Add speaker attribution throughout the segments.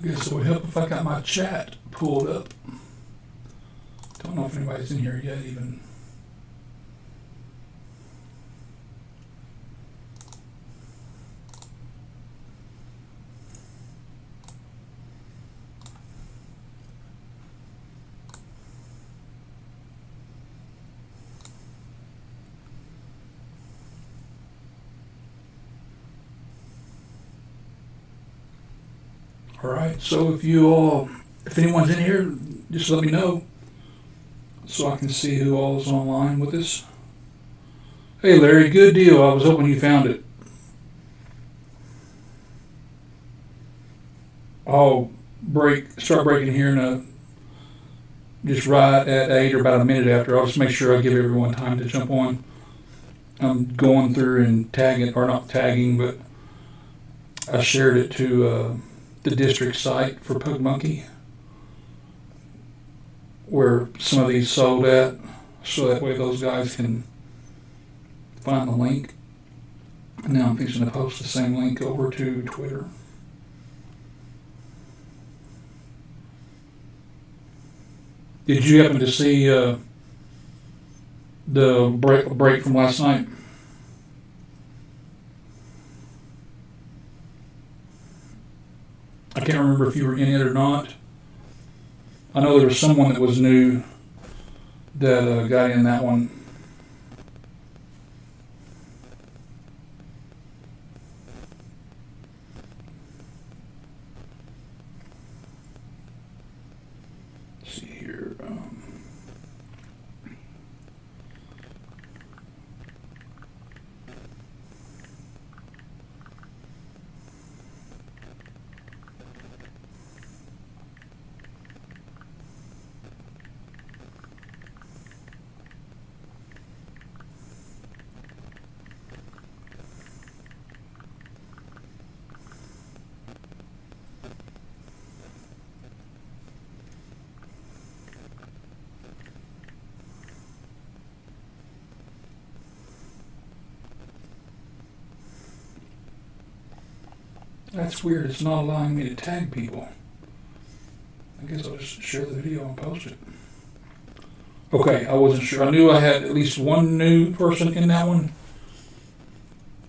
Speaker 1: I guess it would help if I got my chat pulled up. Don't know if anybody's in here yet even. All right, so if anyone's in here, just let me know so I can see who all is online with us. Hey Larry, good deal. I was hoping you found it. I'll start breaking here just right at 8 or about a minute after. I'll just make sure I give everyone time to jump on. I'm going through and tagging, or not tagging, but I shared it to the district site for Pug Monkey, where some of these sold at, so that way those guys can find the link. And now I'm fixing to post the same link over to Twitter. Did you happen to see the break from last night? I can't remember if you were in it or not. I know there was someone that was new that got in that one. Let's see here. That's weird. It's not allowing me to tag people. I guess I'll just share the video and post it. Okay, I wasn't sure. I knew I had at least one new person in that one.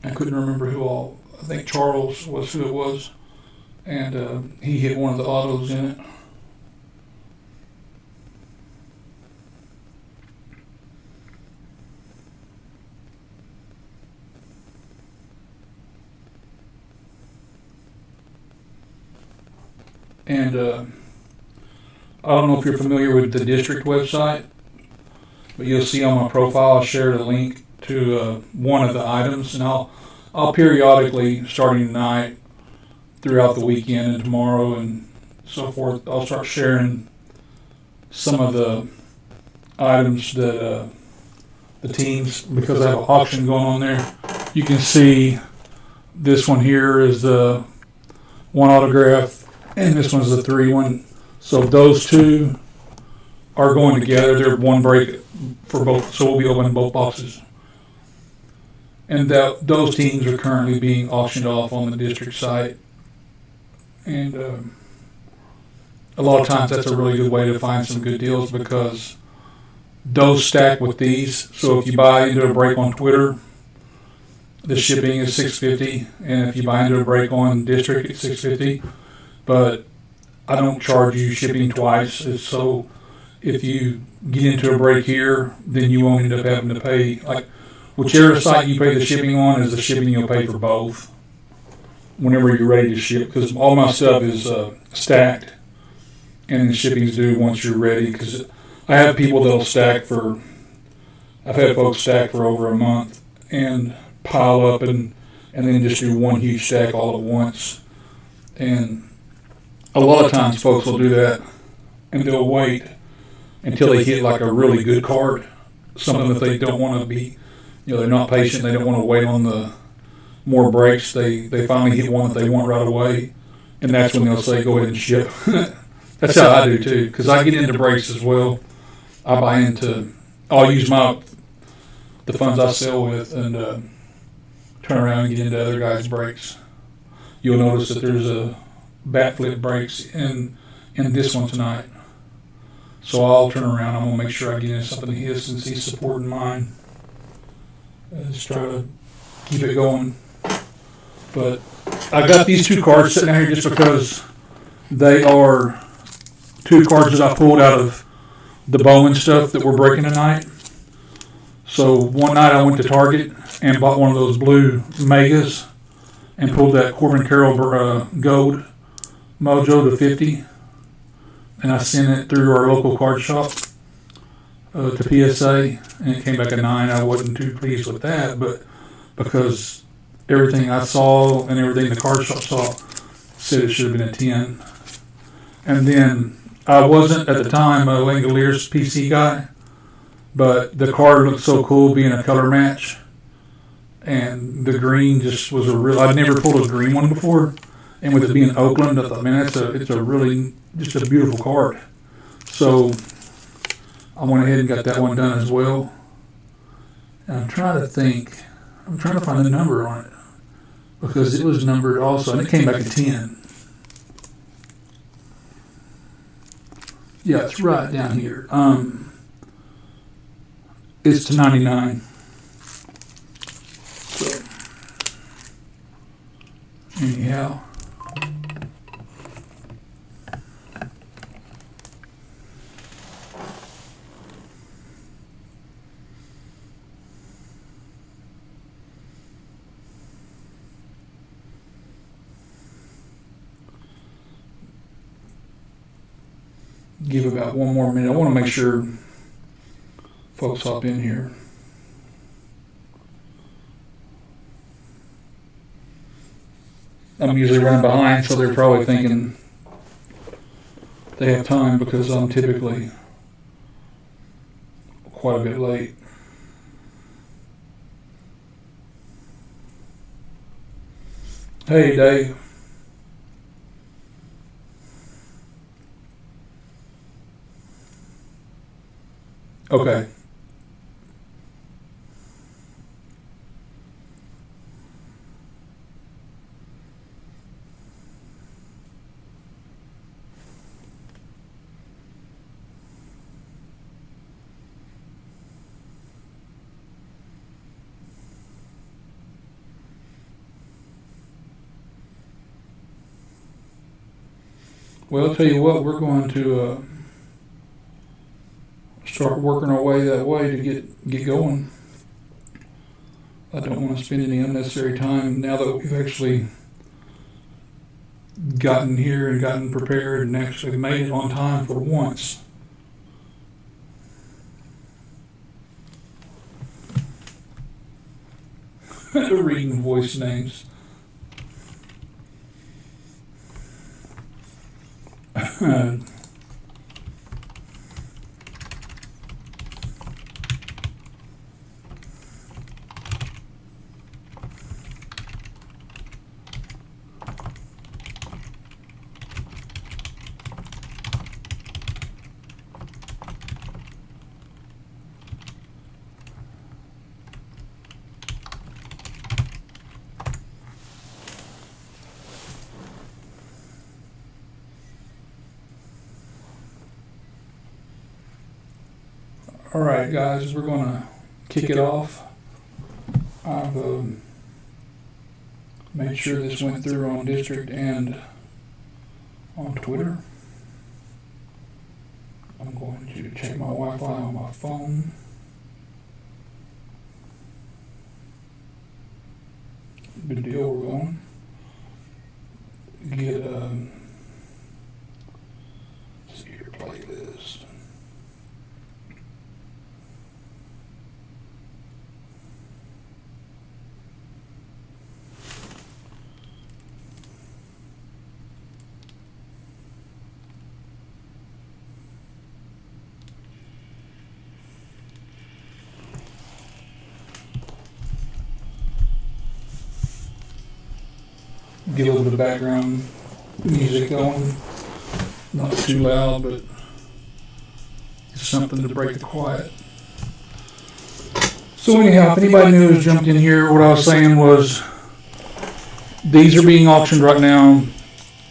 Speaker 1: I couldn't remember who all. I think Charles was who it was. And he hit one of the autos in it. And I don't know if you're familiar with the district website, but you'll see on my profile I shared a link to one of the items, and I'll periodically, starting tonight, throughout the weekend and tomorrow and so forth, I'll start sharing some of the items that the teams, because I have an auction going on there. You can see this one here is the one autograph, and this one's the 3 one. So those two are going together. They're one break for both, so we'll be opening both boxes. And those teams are currently being auctioned off on the district site. And a lot of times that's a really good way to find some good deals, because those stack with these. So if you buy into a break on Twitter, the shipping is $6.50, and if you buy into a break on district, it's $6.50. But I don't charge you shipping twice. So if you get into a break here, then you won't end up having to pay, like, whichever site you pay the shipping on is the shipping you'll pay for both whenever you're ready to ship, because all my stuff is stacked, and the shipping's due once you're ready, because I have people that'll I've had folks stack for over a month and pile up and then just do one huge stack all at once. And a lot of times folks will do that, and they'll wait until they hit like a really good card, something that they don't want to be, they're not patient, they don't want to wait on the more breaks. They finally hit one that they want right away, and that's when they'll say, go ahead and ship. That's how I do too, because I get into breaks as well. I'll use the funds I sell with and turn around and get into other guys' breaks. You'll notice that there's backflip brakes in this one tonight. So I'll turn around. I'm gonna make sure I get in something of his since he's supporting mine. Just try to keep it going. But I got these two cards sitting here just because they are two cards that I pulled out of the Bowman stuff that we're breaking tonight. So one night I went to Target and bought one of those blue Megas and pulled that Corbin Carroll Gold Mojo to 50. And I sent it through our local card shop to PSA, and it came back a 9. I wasn't too pleased with that, but because everything I saw and everything the card shop saw said it should have been a 10. And then I wasn't at the time a Langoliers PC guy, but the card looked so cool being a color match, and the green just was a real. I'd never pulled a green one before, and with it being Oakland, I thought, man, it's a really just a beautiful card. So I went ahead and got that one done as well. And I'm trying to find the number on it because it was numbered also, and it came back a 10. Yeah, it's right down here. It's to 99. So, anyhow. Give about one more minute. I want to make sure folks hop in here. I'm usually running behind, so they're probably thinking they have time because I'm typically quite a bit late. Hey, Dave. Okay. Well, I'll tell you what, we're going to start working our way that way to get going. I don't want to spend any unnecessary time now that we've actually gotten here and gotten prepared and actually made it on time for once. Reading voice names. All right, guys, we're going to kick it off. I've made sure this went through on District and on Twitter. I'm going to check my Wi-Fi on my phone. Good deal, we're going. Get, let's see here, playlist. Get a little bit of background music going. Not too loud, but it's something to break the quiet. So anyhow, if anybody new has jumped in here, what I was saying was these are being auctioned right now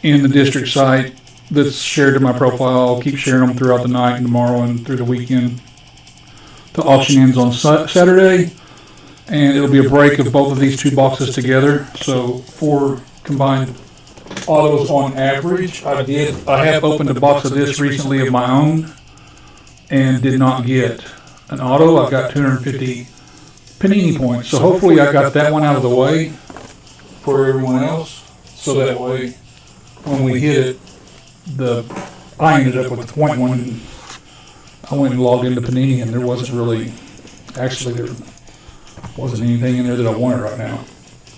Speaker 1: in the district site that's shared to my profile. I'll keep sharing them throughout the night and tomorrow and through the weekend. The auction ends on Saturday, and it'll be a break of both of these two boxes together. So 4 combined autos on average. I have opened a box of this recently of my own and did not get an auto. I got 250 Panini points. So hopefully I got that one out of the way for everyone else. So that way when we hit it, I ended up with the point one. I went and logged into Panini, and there wasn't anything in there that I wanted right now.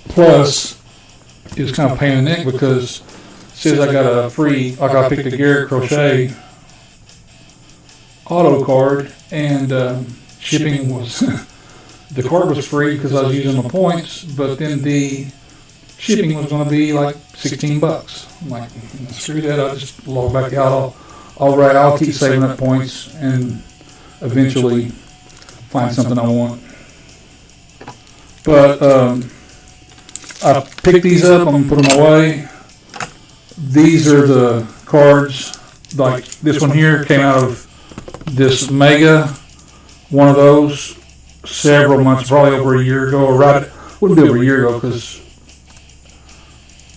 Speaker 1: Plus, it was kind of a pain in the neck because it says I got a free, like I picked a Garrett Crochet auto card, and shipping was, the card was free because I was using my points, but then the shipping was going to be like $16. I'm like, screw that, I'll just log back out. I'll keep saving up points and eventually find something I want. But I picked these up, I'm going to put them away. These are the cards, like this one here came out of this Mega, one of those several months, probably over a year ago, or wouldn't be over a year ago because,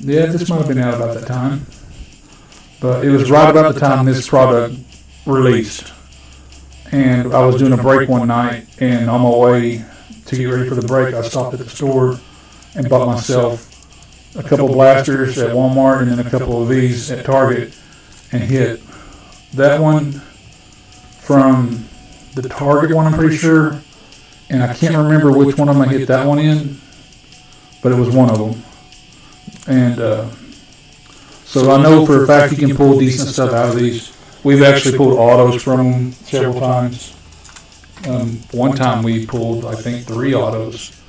Speaker 1: yeah, this might have been out about that time. But it was right about the time this product released. And I was doing a break one night, and on my way to get ready for the break, I stopped at the store and bought myself a couple blasters at Walmart and then a couple of these at Target, and hit that one from the Target one, I'm pretty sure. And I can't remember which one of them I hit that one in, but it was one of them. And so I know for a fact you can pull decent stuff out of these. We've actually pulled autos from them several times. One time we pulled, I think, 3 autos.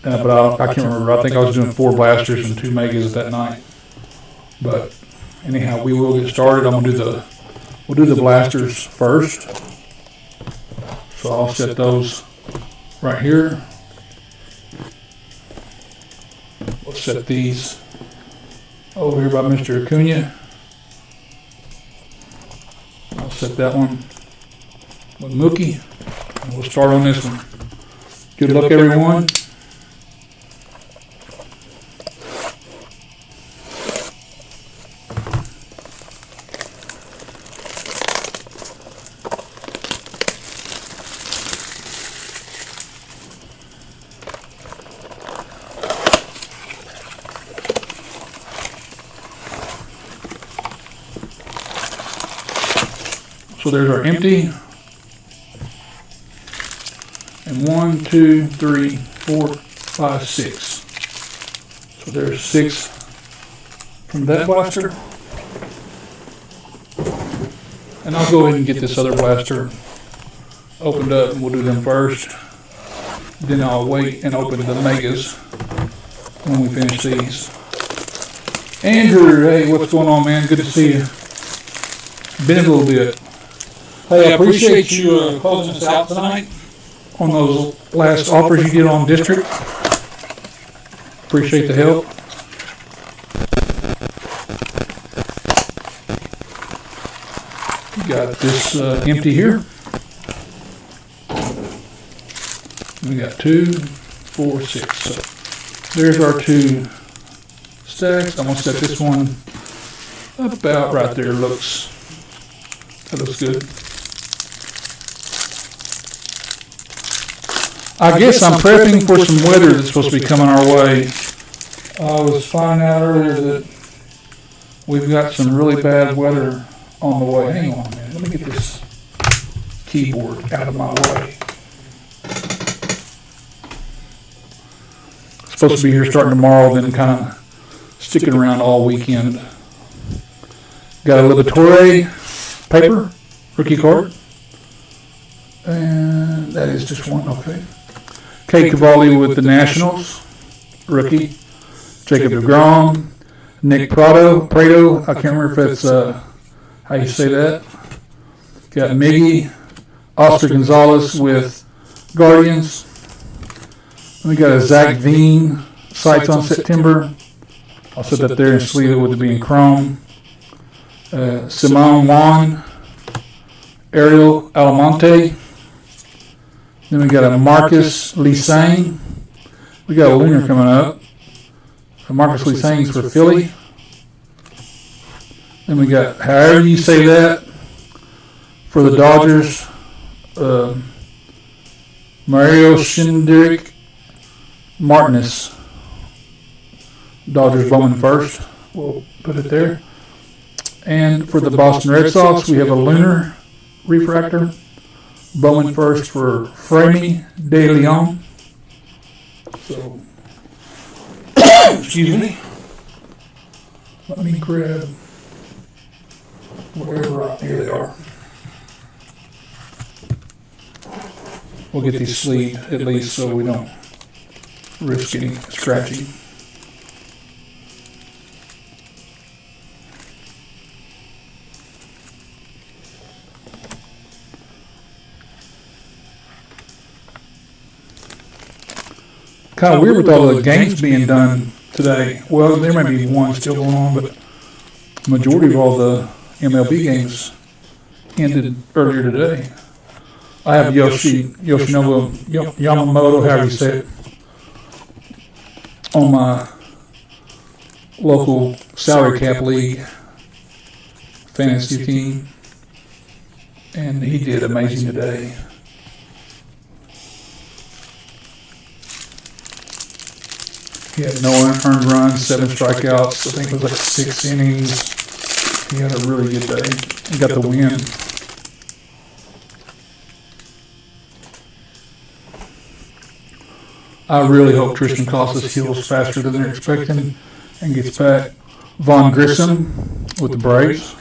Speaker 1: But I can't remember. I think I was doing 4 blasters and 2 megas that night. But anyhow, we will get started. We'll do the blasters first. So I'll set those right here. We'll set these over here by Mr. Acuna. I'll set that one with Mookie. And we'll start on this one. Good luck, everyone. So there's our empty. And 1, 2, 3, 4, 5, 6. So there's 6 from that blaster. And I'll go ahead and get this other blaster opened up, and we'll do them first. Then I'll wait and open the megas when we finish these. Andrew, hey, what's going on, man? Good to see you. Been a little bit. Hey, I appreciate you closing us out tonight on those last offers you did on District. Appreciate the help. You got this empty here. We got 2, 4, 6. So there's our 2 stacks. I'm going to set this one about right there. That looks good. I guess I'm prepping for some weather that's supposed to be coming our way. I was finding out earlier that we've got some really bad weather on the way. Hang on, man. Let me get this keyboard out of my way. It's supposed to be here starting tomorrow, then kind of sticking around all weekend. Got a Liberatore paper, rookie card. And that is just one, okay. Kate Cavalli with the Nationals, rookie. Jacob deGrom, Nick Prado, I can't remember if that's how you say that. Got Miggy, Oscar Gonzalez with Guardians. We got a Zach Veen, Sights on September. I'll set that there and sleeve it with it being chrome. Simone Juan, Ariel Alamonte. Then we got a Marcus Lisang. We got a lunar coming up. Marcus Lisang's for Philly. Then we got, however you say that, for the Dodgers, Mario Shindrick Martinez. Dodgers Bowman first. We'll put it there. And for the Boston Red Sox, we have a lunar refractor. Bowman first for Framey De Leon. So, excuse me. Let me grab whatever. Here they are. We'll get these sleeved at least so we don't risk getting scratchy. Kind of weird with all the games being done today. Well, there may be one still going on, but the majority of all the MLB games ended earlier today. I have Yoshinobu Yamamoto, however you say it, on my local salary cap league fantasy team, and he did amazing today. He had no earned runs, 7 strikeouts. I think it was like 6 innings. He had a really good day. He got the win. I really hope Tristan Casas heals faster than they're expecting and gets back. Von Grissom with the Braves.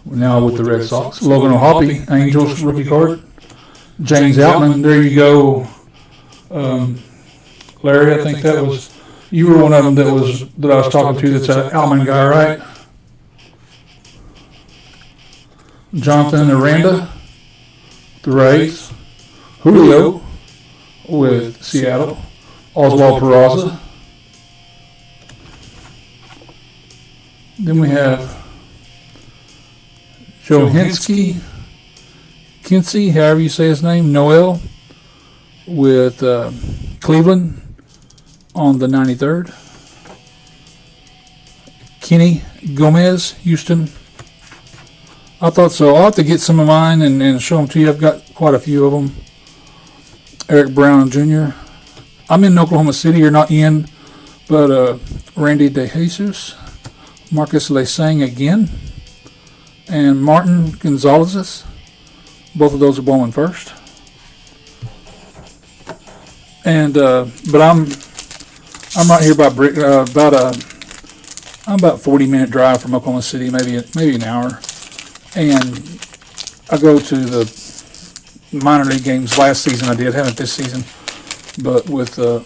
Speaker 1: Now with the Red Sox. Logan O'Hoppe, Angels rookie card. James Outman, there you go. Larry, I think that was, you were one of them that I was talking to. That's an Outman guy, right? Jonathan Aranda, the Rays. Julio with Seattle. Oswald Peraza. Then we have Johinski, Kinsey, however you say his name, Noel, with Cleveland on the 93rd. Kenny Gomez, Houston. I thought so. I'll have to get some of mine and show them to you. I've got quite a few of them. Eric Brown Jr. I'm in Oklahoma City, or not in, but Randy DeJesus, Marcus Lesang again, and Martin Gonzalez. Both of those are Bowman first. And but I'm right here by I'm about 40-minute drive from Oklahoma City, maybe an hour, and I go to the minor league games. Last season I did, haven't this season, but with the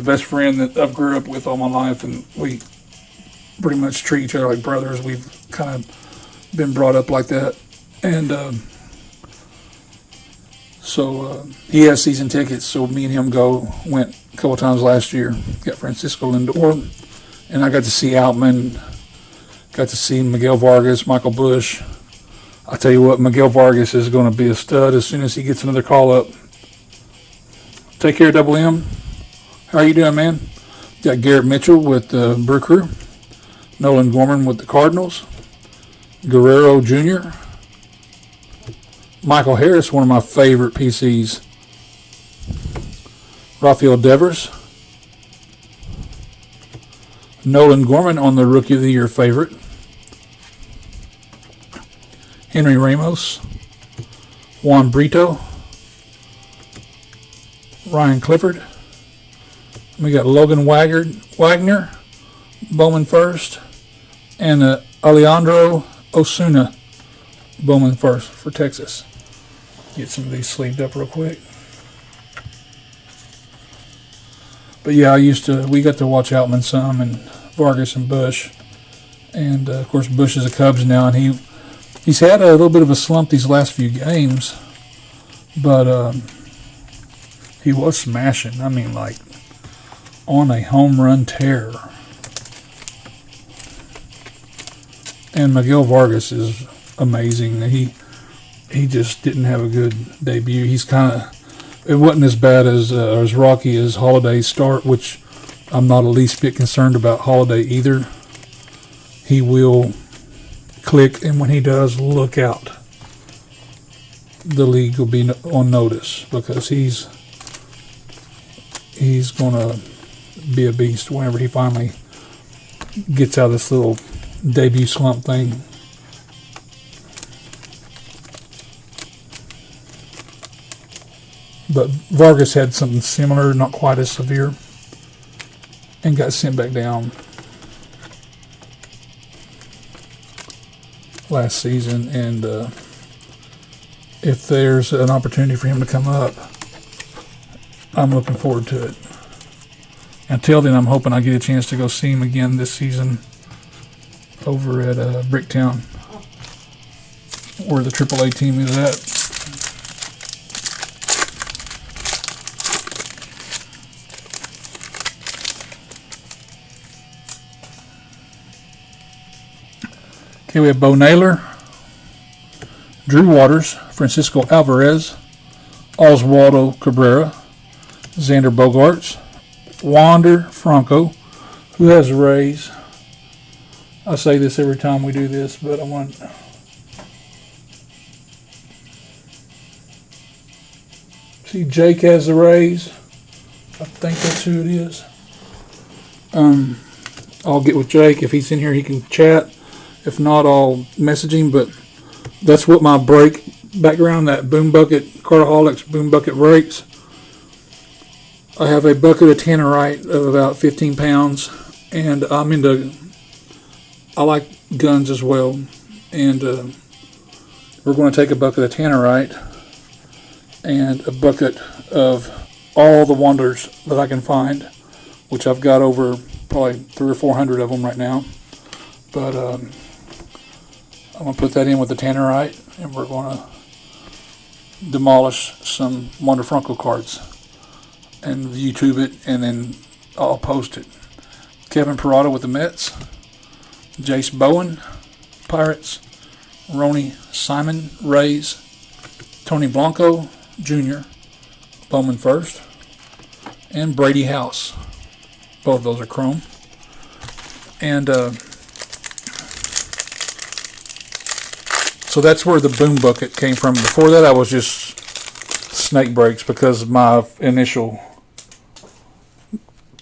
Speaker 1: best friend that I've grew up with all my life, and we pretty much treat each other like brothers. We've kind of been brought up like that, and so he has season tickets, so me and him went a couple times last year. Got Francisco Lindor, and I got to see Outman, got to see Miguel Vargas, Michael Bush. I tell you what, Miguel Vargas is going to be a stud as soon as he gets another call up. Take care, Double M. How are you doing, man? Got Garrett Mitchell with the Brew Crew, Nolan Gorman with the Cardinals, Guerrero Jr., Michael Harris, one of my favorite PCs, Rafael Devers, Nolan Gorman on the Rookie of the Year favorite, Henry Ramos, Juan Brito, Ryan Clifford. We got Logan Wagner, Bowman first, and Alejandro Osuna, Bowman first for Texas. Get some of these sleeved up real quick. But yeah, we got to watch Outman some, and Vargas and Bush. And of course Bush is a Cubs now, and he's had a little bit of a slump these last few games, but he was smashing. I mean, like on a home run tear. And Miguel Vargas is amazing. He just didn't have a good debut. He's it wasn't as bad as rocky as Holiday's start, which I'm not the least bit concerned about Holiday either. He will click, and when he does, look out. The league will be on notice because he's going to be a beast whenever he finally gets out of this little debut slump thing. But Vargas had something similar, not quite as severe, and got sent back down last season. And if there's an opportunity for him to come up, I'm looking forward to it. Until then, I'm hoping I get a chance to go see him again this season over at Bricktown, where the AAA team is at. Okay, we have Bo Naylor, Drew Waters, Francisco Alvarez, Oswaldo Cabrera, Xander Bogaerts, Wander Franco, who has the Rays. I say this every time we do this, but I want... See, Jake has the Rays. I think that's who it is. I'll get with Jake. If he's in here, he can chat. If not, I'll message him. But that's what my break background, that Boom Bucket, Cartaholics Boom Bucket breaks. I have a bucket of tannerite of about 15 pounds, and I like guns as well, and we're going to take a bucket of tannerite and a bucket of all the wonders that I can find, which I've got over probably 300 or 400 of them right now. But I'm going to put that in with the tannerite, and we're going to demolish some Wander Franco cards and YouTube it, and then I'll post it. Kevin Parada with the Mets, Jace Bowen, Pirates, Ronnie Simon, Rays, Tony Blanco Jr., Bowman first, and Brady House. Both of those are chrome. And so that's where the Boom Bucket came from. Before that, I was just snake breaks, because my initial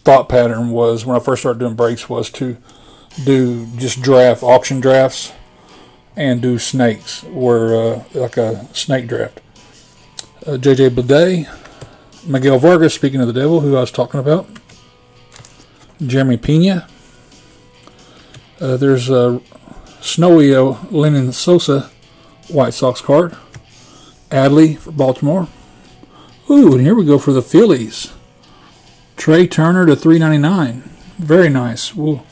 Speaker 1: thought pattern was, when I first started doing breaks, was to do just auction drafts, and do snakes, where like a snake draft. JJ Bleday, Miguel Vargas, speaking of the devil, who I was talking about, Jeremy Pena. There's Snowy Lennon Sosa White Sox card. Adley for Baltimore. Ooh, and here we go for the Phillies. Trey Turner to $3.99. Very nice. We'll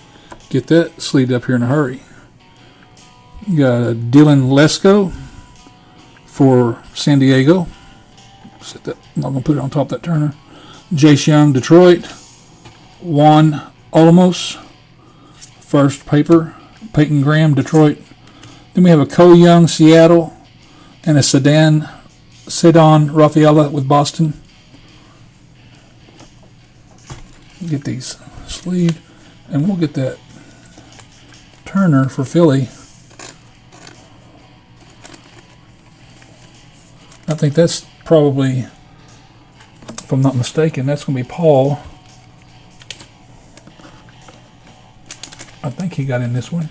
Speaker 1: get that sleeved up here in a hurry. You got Dylan Lesko for San Diego. I'm not going to put it on top of that Turner. Jace Young, Detroit. Juan Olmos, first paper. Peyton Graham, Detroit. Then we have a Cole Young, Seattle, and a Cedon Rafaela with Boston. Get these sleeved, and we'll get that Turner for Philly. I think that's probably, if I'm not mistaken, that's going to be Paul. I think he got in this one.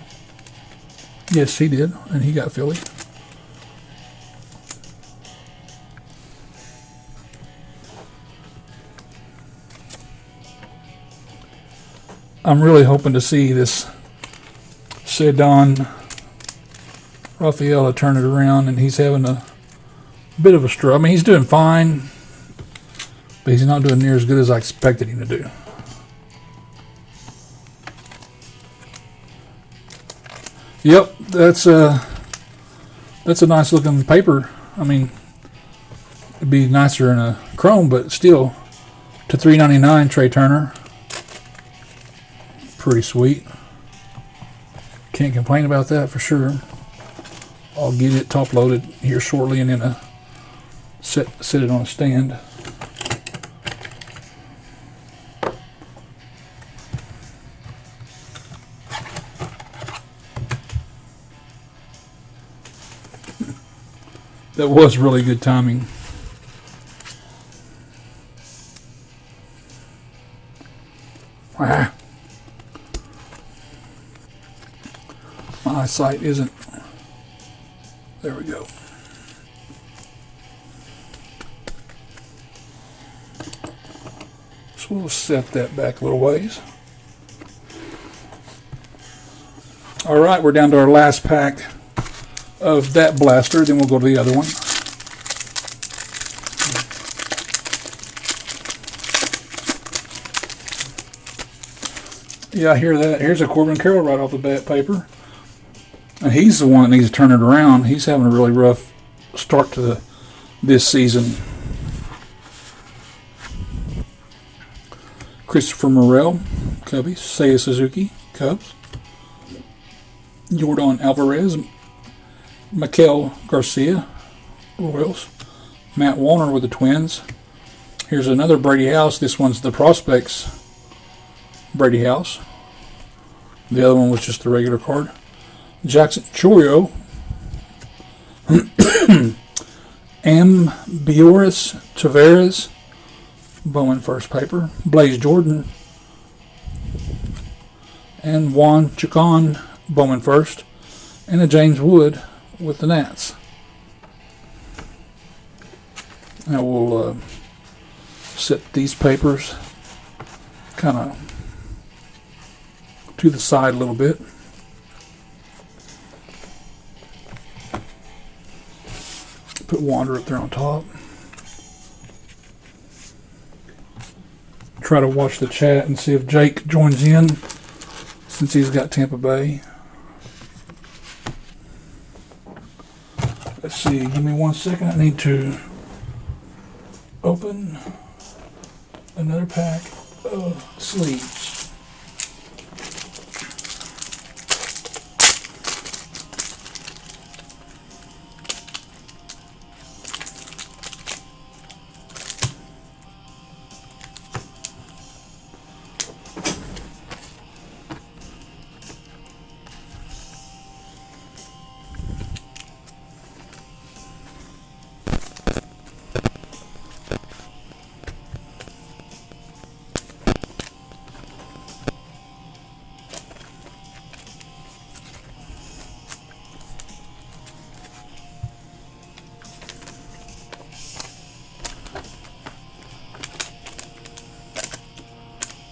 Speaker 1: Yes, he did, and he got Philly. I'm really hoping to see this Cedon Rafaela turn it around, and he's having a bit of a struggle. I mean, he's doing fine, but he's not doing near as good as I expected him to do. Yep, that's a nice looking paper. I mean, it'd be nicer in a chrome, but still, to $3.99, Trey Turner. pretty sweet. Can't complain about that for sure. I'll get it top loaded here shortly and then set it on a stand. That was really good timing. Ah. My eyesight isn't. There we go. So we'll set that back a little ways. Alright, we're down to our last pack of that blaster, then we'll go to the other one. Yeah, I hear that. Here's a Corbin Carroll right off the bat paper. And he's the one that needs to turn it around. He's having a really rough start to this season. Christopher Morel, Cubbies. Seiya Suzuki, Cubs. Jordan Alvarez, Miguel Garcia, Royals. Matt Warner with the Twins. Here's another Brady House. This one's the Prospects Brady House. The other one was just the regular card. Jackson Chorio. Ambioris Tavares, Bowman first paper. Blaze Jordan. And Juan Chacon, Bowman first. And a James Wood with the Nats. Now we'll set these papers kind of to the side a little bit. Put Wander up there on top. Try to watch the chat and see if Jake joins in since he's got Tampa Bay. Let's see, give me 1 second. I need to open another pack of sleeves.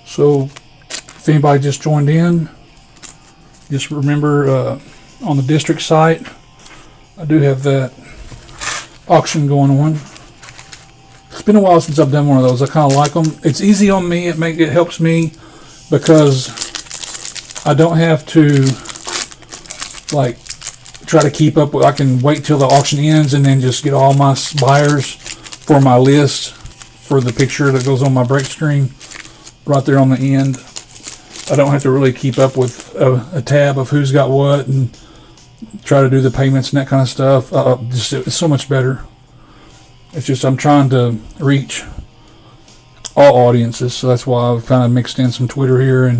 Speaker 1: So, if anybody just joined in, just remember on the district site, I do have that auction going on. It's been a while since I've done one of those. I kind of like them. It's easy on me. It helps me because I don't have to like try to keep up with. I can wait till the auction ends and then just get all my buyers for my list for the picture that goes on my break screen. Right there on the end. I don't have to really keep up with a tab of who's got what and try to do the payments and that kind of stuff. It's so much better. It's just I'm trying to reach all audiences, so that's why I've kind of mixed in some Twitter here.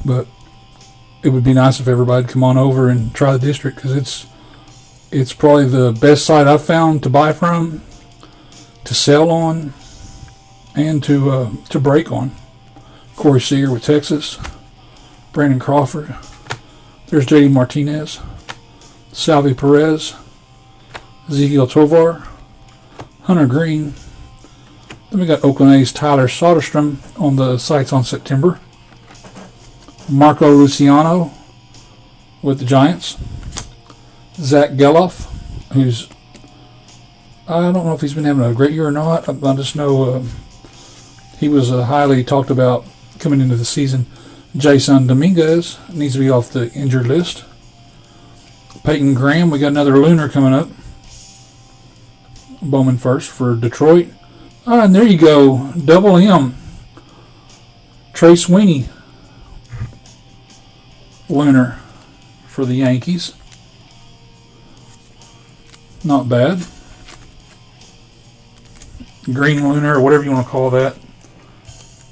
Speaker 1: But it would be nice if everybody would come on over and try the district because it's probably the best site I've found to buy from, to sell on, and to break on. Corey Seager with Texas. Brandon Crawford. There's J.D. Martinez. Salvi Perez. Ezekiel Tovar. Hunter Green. Then we got Oakland A's Tyler Soderstrom on the sites on September. Marco Luciano with the Giants. Zach Geloff, who's, I don't know if he's been having a great year or not. I just know he was highly talked about coming into the season. Jason Dominguez needs to be off the injured list. Peyton Graham, we got another Lunar coming up. Bowman first for Detroit. And there you go, double M. Trey Sweeney Lunar for the Yankees. Not bad. Green Lunar, or whatever you want to call that.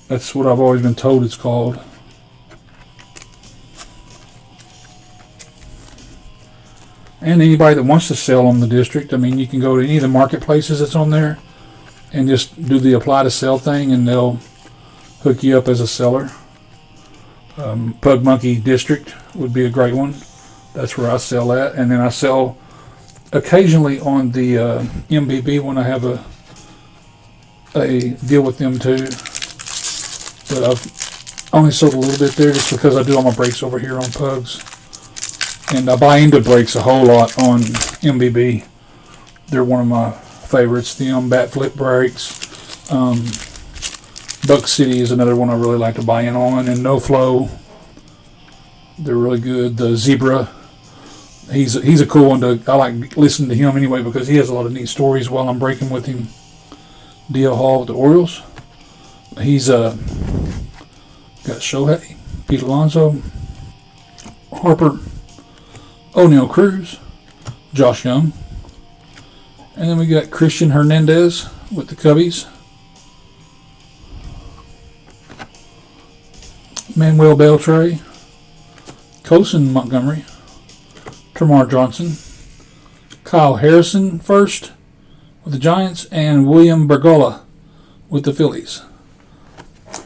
Speaker 1: That's what I've always been told it's called. And anybody that wants to sell on the district, I mean, you can go to any of the marketplaces that's on there and just do the apply to sell thing, and they'll hook you up as a seller. Pug Monkey District would be a great one. That's where I sell at. And then I sell occasionally on the MBB when I have a deal with them too. But I've only sold a little bit there just because I do all my brakes over here on Pugs. And I buy into brakes a whole lot on MBB. They're one of my favorites. Them, Bat Flip brakes. Buck City is another one I really like to buy in on. And No Flow. They're really good. The Zebra. He's a cool one to. I like listening to him anyway because he has a lot of neat stories while I'm braking with him. DL Hall with the Orioles. He's got Shohei, Pete Alonso, Harper, O'Neal Cruz, Josh Young, and then we got Christian Hernandez with the Cubbies, Manuel Beltre, Colson Montgomery, Termarr Johnson, Kyle Harrison first with the Giants, and William Bergolla with the Phillies.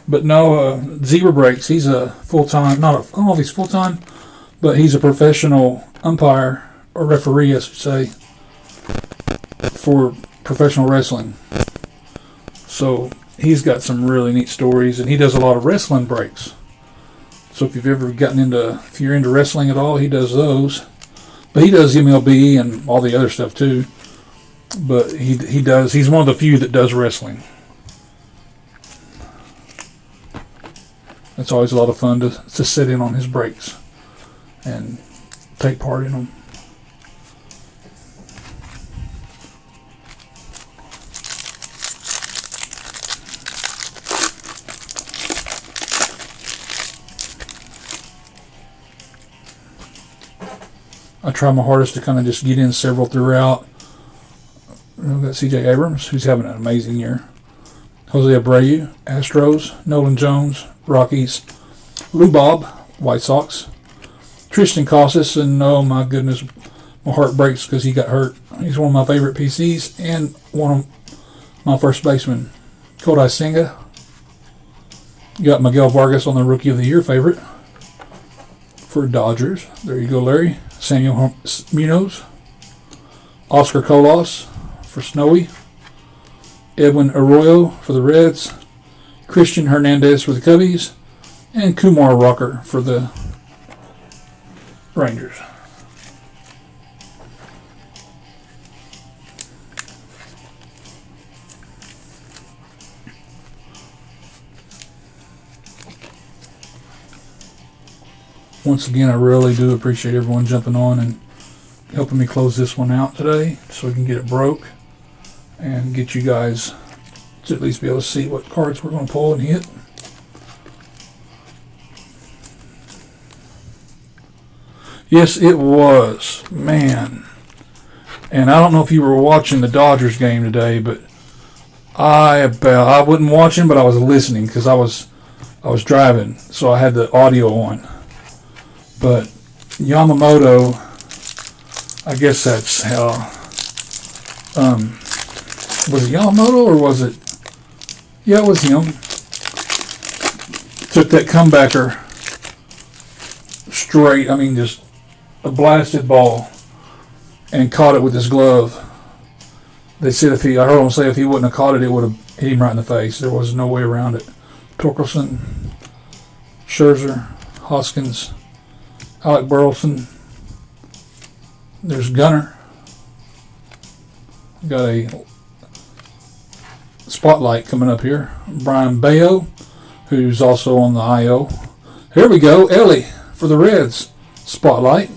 Speaker 1: But no, Zebra Brakes, he's a full-time, I don't know if he's full-time, but he's a professional umpire, or referee, I should say, for professional wrestling. So he's got some really neat stories, and he does a lot of wrestling breaks. So if you're into wrestling at all, he does those. But he does MLB and all the other stuff too. But he's one of the few that does wrestling. It's always a lot of fun to sit in on his breaks and take part in them. I try my hardest to kind of just get in several throughout. We've got C.J. Abrams, who's having an amazing year. Jose Abreu, Astros. Nolan Jones, Rockies. Lou Bob, White Sox. Tristan Casas, and oh my goodness, my heart breaks because he got hurt. He's one of my favorite PCs and one of my first basemen. Kodai Senga. You got Miguel Vargas on the Rookie of the Year favorite for Dodgers. There you go, Larry. Samuel Munoz. Oscar Colas for Snowy. Edwin Arroyo for the Reds. Christian Hernandez for the Cubbies. And Kumar Rocker for the Rangers. Once again, I really do appreciate everyone jumping on and helping me close this one out today so we can get it broke and get you guys to at least be able to see what cards we're going to pull and hit. Yes, it was. Man. And I don't know if you were watching the Dodgers game today, but I wasn't watching, but I was listening because I was driving, so I had the audio on. But Yamamoto, I guess that's how. Was it Yamamoto or was it? Yeah, it was him. Took that comebacker straight. Just a blasted ball, and caught it with his glove. They said I heard him say if he wouldn't have caught it, it would have hit him right in the face. There was no way around it. Torkelson, Scherzer, Hoskins, Alec Burleson. There's Gunnar. Got a spotlight coming up here. Brian Bayo, who's also on the IO. Here we go. Ellie for the Reds. Spotlight.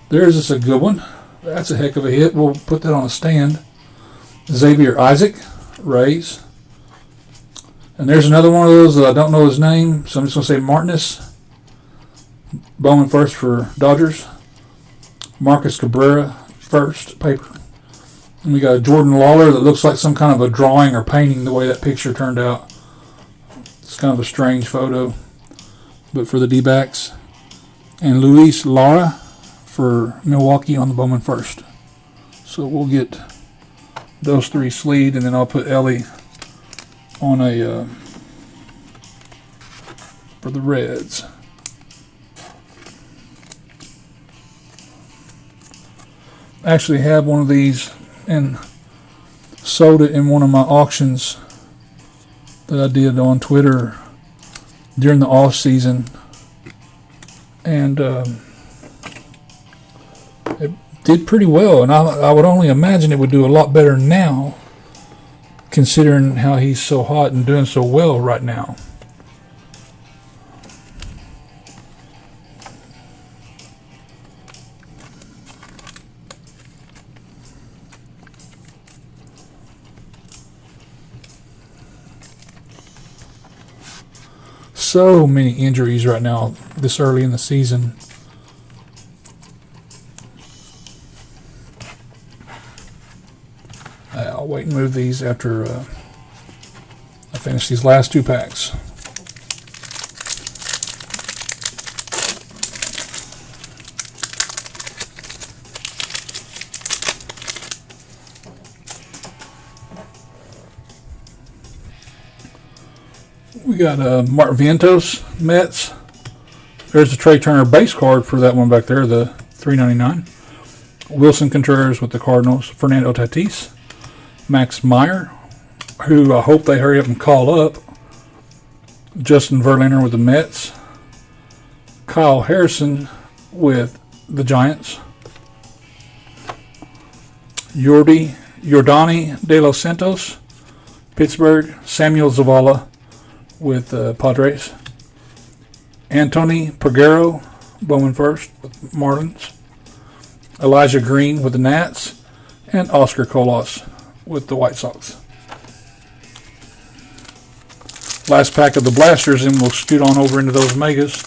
Speaker 1: There's just a good one. That's a heck of a hit. We'll put that on a stand. Xavier Isaac, Rays. And there's another one of those that I don't know his name, so I'm just going to say Martinez. Bowman first for Dodgers. Marcus Cabrera first, paper. And we got Jordan Lawler that looks like some kind of a drawing or painting the way that picture turned out. It's kind of a strange photo. But for the D-backs. And Luis Lara for Milwaukee on the Bowman first. So we'll get those three sleeved, and then I'll put Ellie on a for the Reds. I actually have one of these and sold it in one of my auctions that I did on Twitter during the off season, and it did pretty well. And I would only imagine it would do a lot better now, considering how he's so hot and doing so well right now. So many injuries right now this early in the season. I'll wait and move these after I finish these last two packs. We got Mark Vientos, Mets. There's the Trey Turner base card for that one back there, the $3.99. Wilson Contreras with the Cardinals. Fernando Tatis. Max Meyer, who I hope they hurry up and call up. Justin Verlander with the Mets. Kyle Harrison with the Giants. Yordani De Los Santos, Pittsburgh. Samuel Zavala with Padres. Anthony Peguero, Bowman first with Marlins. Elijah Green with the Nats. And Oscar Colas with the White Sox. Last pack of the blasters, and we'll scoot on over into those megas.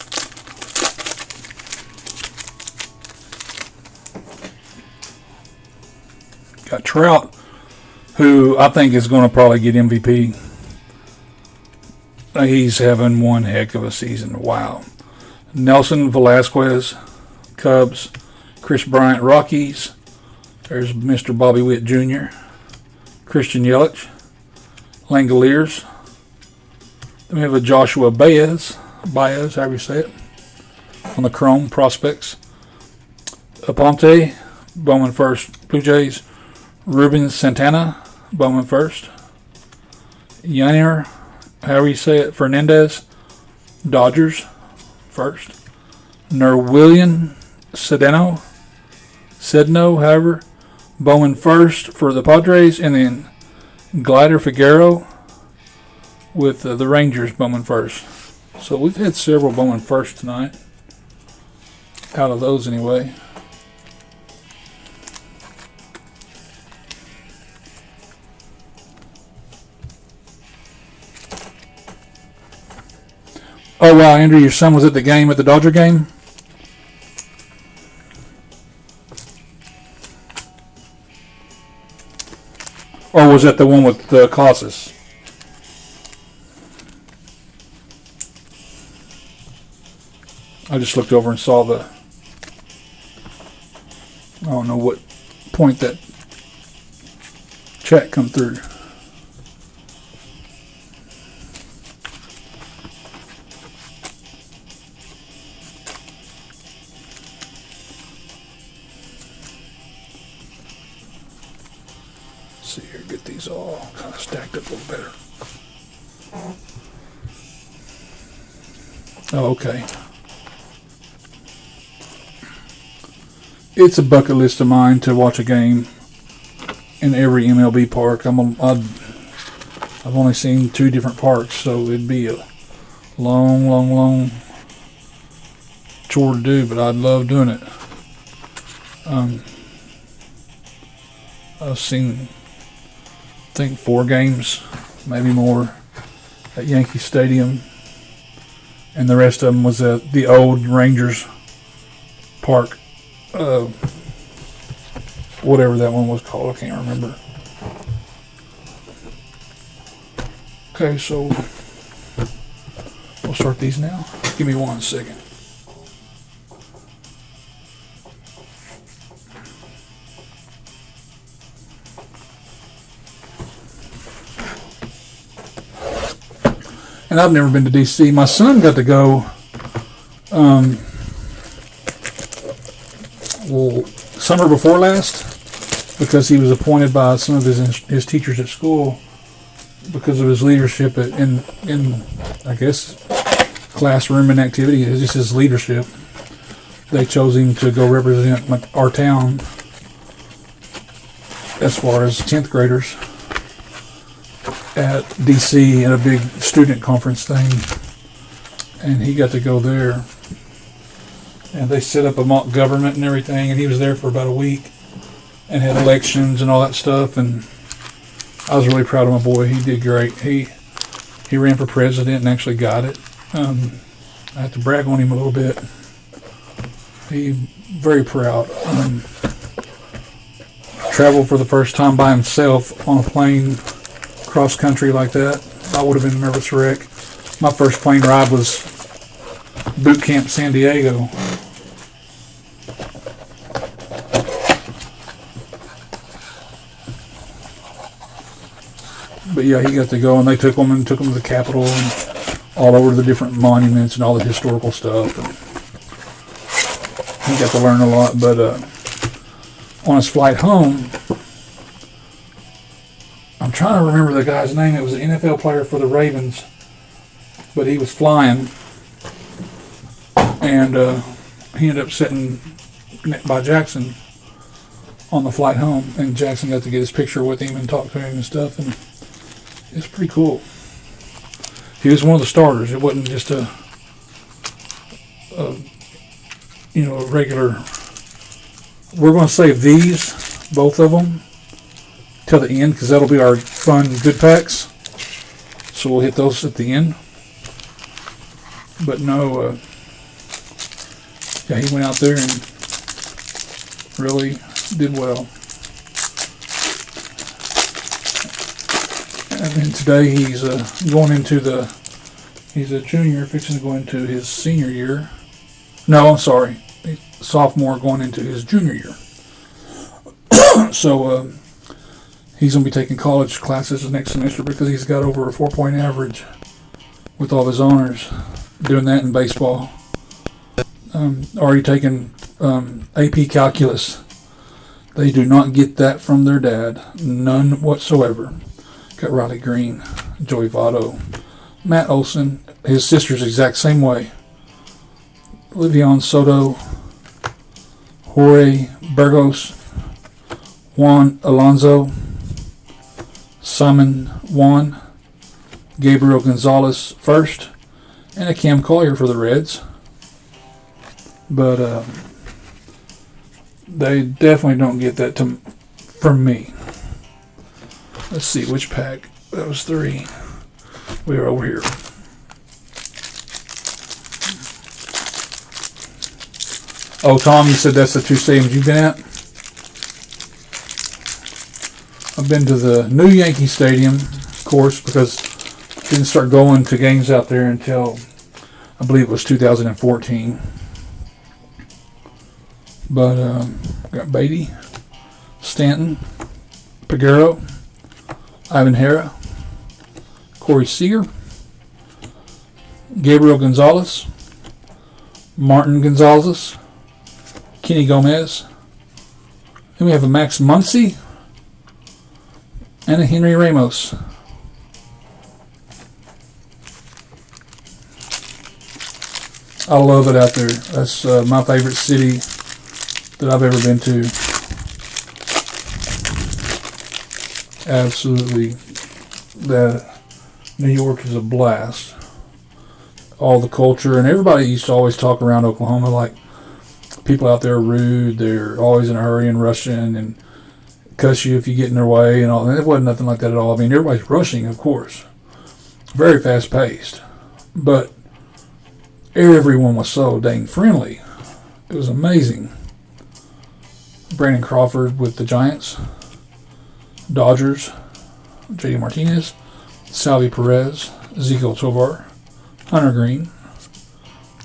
Speaker 1: Got Trout, who I think is going to probably get MVP. He's having one heck of a season. Wow. Nelson Velasquez, Cubs. Chris Bryant, Rockies. There's Mr. Bobby Witt Jr. Christian Yelich. Langoliers. Then we have a Joshua Baez, however you say it, on the Chrome Prospects. Aponte, Bowman first, Blue Jays. Ruben Santana, Bowman first. Yanir, however you say it, Fernandez, Dodgers first. Nerwillian Sedano, however, Bowman first for the Padres, and then Glider Figueroa with the Rangers, Bowman first. So we've had several Bowman first tonight, out of those anyway. Oh wow, Andrew, your son was at the game, at the Dodger game? Or was that the one with the Colossus? I just looked over and saw the... I don't know what point that chat come through. See here, get these all kind of stacked up a little better. Oh, okay. It's a bucket list of mine to watch a game in every MLB park. I've only seen 2 different parks, so it'd be a long chore to do, but I'd love doing it. I've seen, I think, 4 games, maybe more, at Yankee Stadium, and the rest of them was at the old Rangers Park, whatever that one was called, I can't remember. Okay, so we'll start these now. Give me 1 second. And I've never been to DC. My son got to go, summer before last, because he was appointed by some of his teachers at school because of his leadership in I guess classroom and activity. It's just his leadership. They chose him to go represent our town as far as 10th graders at DC at a big student conference thing, and he got to go there, and they set up a mock government and everything, and he was there for about a week and had elections and all that stuff, and I was really proud of my boy. He did great. He ran for president and actually got it. I have to brag on him a little bit. He very proud. Traveled for the first time by himself on a plane cross country like that. I would have been a nervous wreck. My first plane ride was boot camp San Diego. But yeah, he got to go, and they took him to the Capitol and all over the different monuments and all the historical stuff. And he got to learn a lot. But on his flight home, I'm trying to remember the guy's name. It was an NFL player for the Ravens, but he was flying, and he ended up sitting by Jackson on the flight home, and Jackson got to get his picture with him and talk to him and stuff, and it's pretty cool. He was one of the starters. It wasn't just a regular. We're going to save these, both of them, till the end, because that'll be our fun good packs. So we'll hit those at the end. But no, he went out there and really did well. And then today he's going into he's a junior, fixing to go into his senior year. No, I'm sorry, sophomore going into his junior year. So he's going to be taking college classes the next semester because he's got over a 4-point average with all his honors. Doing that in baseball. Already taken AP Calculus. They do not get that from their dad. None whatsoever. Got Riley Green, Joey Votto, Matt Olson. His sister's the exact same way. Livion Soto, Jorge Burgos, Juan Alonso, Simon Juan, Gabriel Gonzalez first, and a Cam Collier for the Reds. But they definitely don't get that from me. Let's see which pack. That was 3. We are over here. Oh, Tom, you said that's the 2 stadiums you've been at? I've been to the new Yankee Stadium, of course, because I didn't start going to games out there until I believe it was 2014. But got Beatty, Stanton, Peguero, Ivan Hara, Corey Seager, Gabriel Gonzalez, Martin Gonzalez, Kenny Gomez. Then we have a Max Muncy and a Henry Ramos. I love it out there. That's my favorite city that I've ever been to. Absolutely. New York is a blast. All the culture, and everybody used to always talk around Oklahoma like people out there are rude, they're always in a hurry and rushing and cuss you if you get in their way and all. And it wasn't nothing like that at all. I mean, everybody's rushing, of course. Very fast paced. But everyone was so dang friendly. It was amazing. Brandon Crawford with the Giants. Dodgers, J.D. Martinez. Salvi Perez. Ezekiel Tovar. Hunter Green.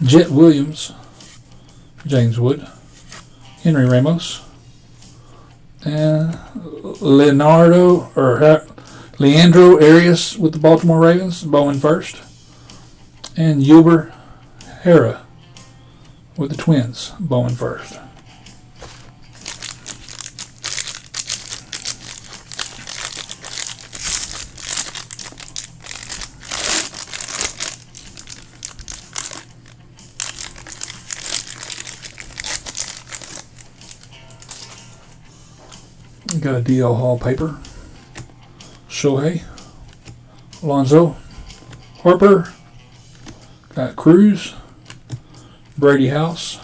Speaker 1: Jet Williams. James Wood. Henry Ramos. And Leandro Arias with the Baltimore Ravens. Bowman first. And Yulber Hera with the Twins. Bowman first. Got a DL Hall paper. Shohei. Alonso. Harper. Got Cruz. Brady House.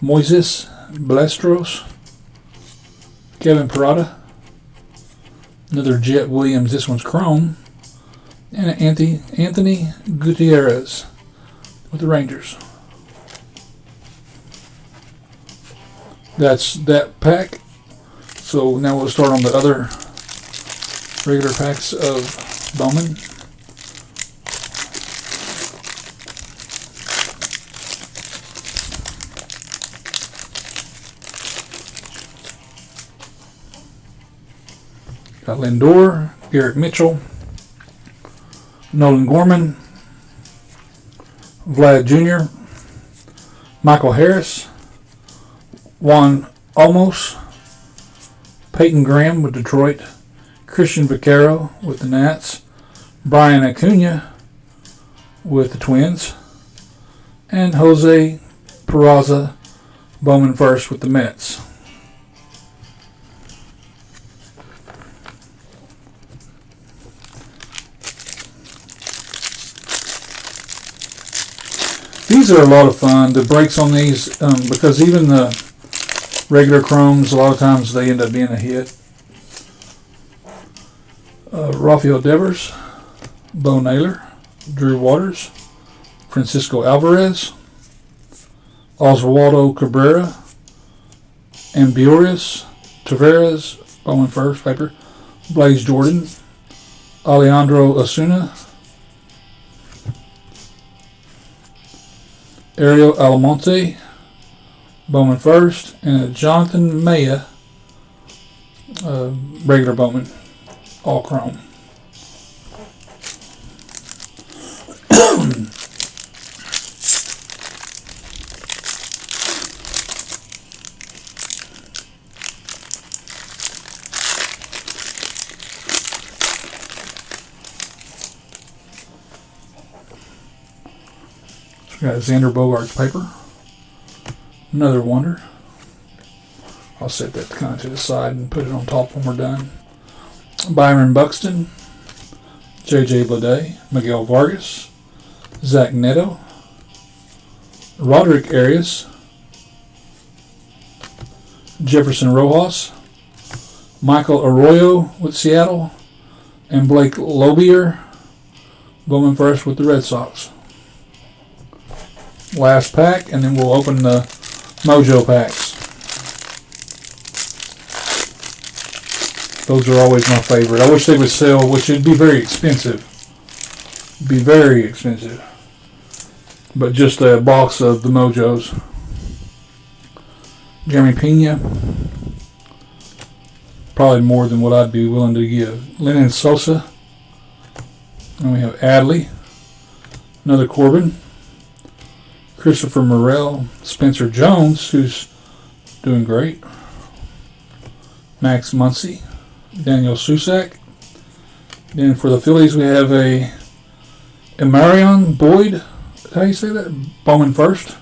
Speaker 1: Moises Balestros. Kevin Parada. Another Jet Williams. This one's chrome. And Anthony Gutierrez with the Rangers. That's that pack. So now we'll start on the other regular packs of Bowman. Got Lindor, Garrett Mitchell, Nolan Gorman, Vlad Jr., Michael Harris, Juan Olmos, Peyton Graham with Detroit, Christian Vaquero with the Nats, Brian Acuna with the Twins, and Jose Peraza, Bowman first with the Mets. These are a lot of fun. The breaks on these, because even the regular chromes, a lot of times they end up being a hit. Rafael Devers, Bo Naylor, Drew Waters, Francisco Alvarez, Oswaldo Cabrera, Amburius, Tavares, Bowman first, paper, Blaze Jordan, Alejandro Osuna, Ariel Almonte, Bowman first, and Jonathan Maya, regular Bowman, all chrome. We got Xander Bogaerts paper. Another wonder. I'll set that kind of to the side and put it on top when we're done. Byron Buxton, J.J. Bleday, Miguel Vargas, Zach Neto, Roderick Arias, Jefferson Rojas, Michael Arroyo with Seattle, and Blake Lobier, Bowman first with the Red Sox. Last pack, and then we'll open the Mojo packs. Those are always my favorite. I wish they would sell, which would be very expensive. Be very expensive. But just a box of the Mojos. Jeremy Pena. Probably more than what I'd be willing to give. Lennon Sosa. And we have Adley. Another Corbin. Christopher Morel, Spencer Jones, who's doing great, Max Muncy, Daniel Susak. Then for the Phillies, we have a Emarion Boyd, how do you say that? Bowman first.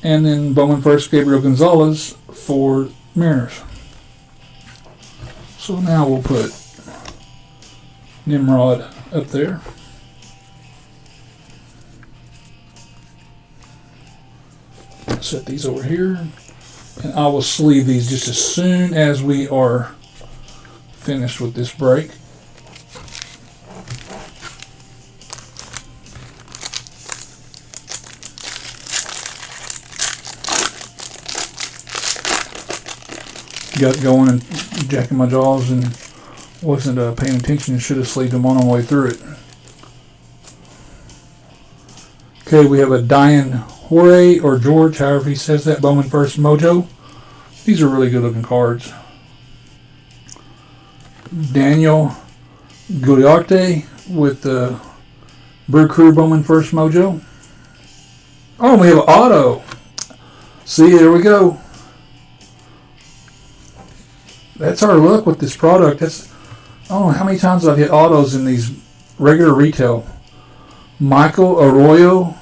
Speaker 1: And then Bowman first, Gabriel Gonzalez for Mariners. So now we'll put Nimrod up there. Set these over here, and I will sleeve these just as soon as we are finished with this break. got going and jacking my jaws and wasn't paying attention and should have sleeved them on the way through it. Okay, we have a Diane Jorge or George, however he says that, Bowman First Mojo. These are really good looking cards. Daniel Gugliarte with the Brew Crew Bowman First Mojo. Oh, we have an auto. See, there we go. That's our luck with this product. I don't know how many times I've hit autos in these regular retail. Michael Arroyo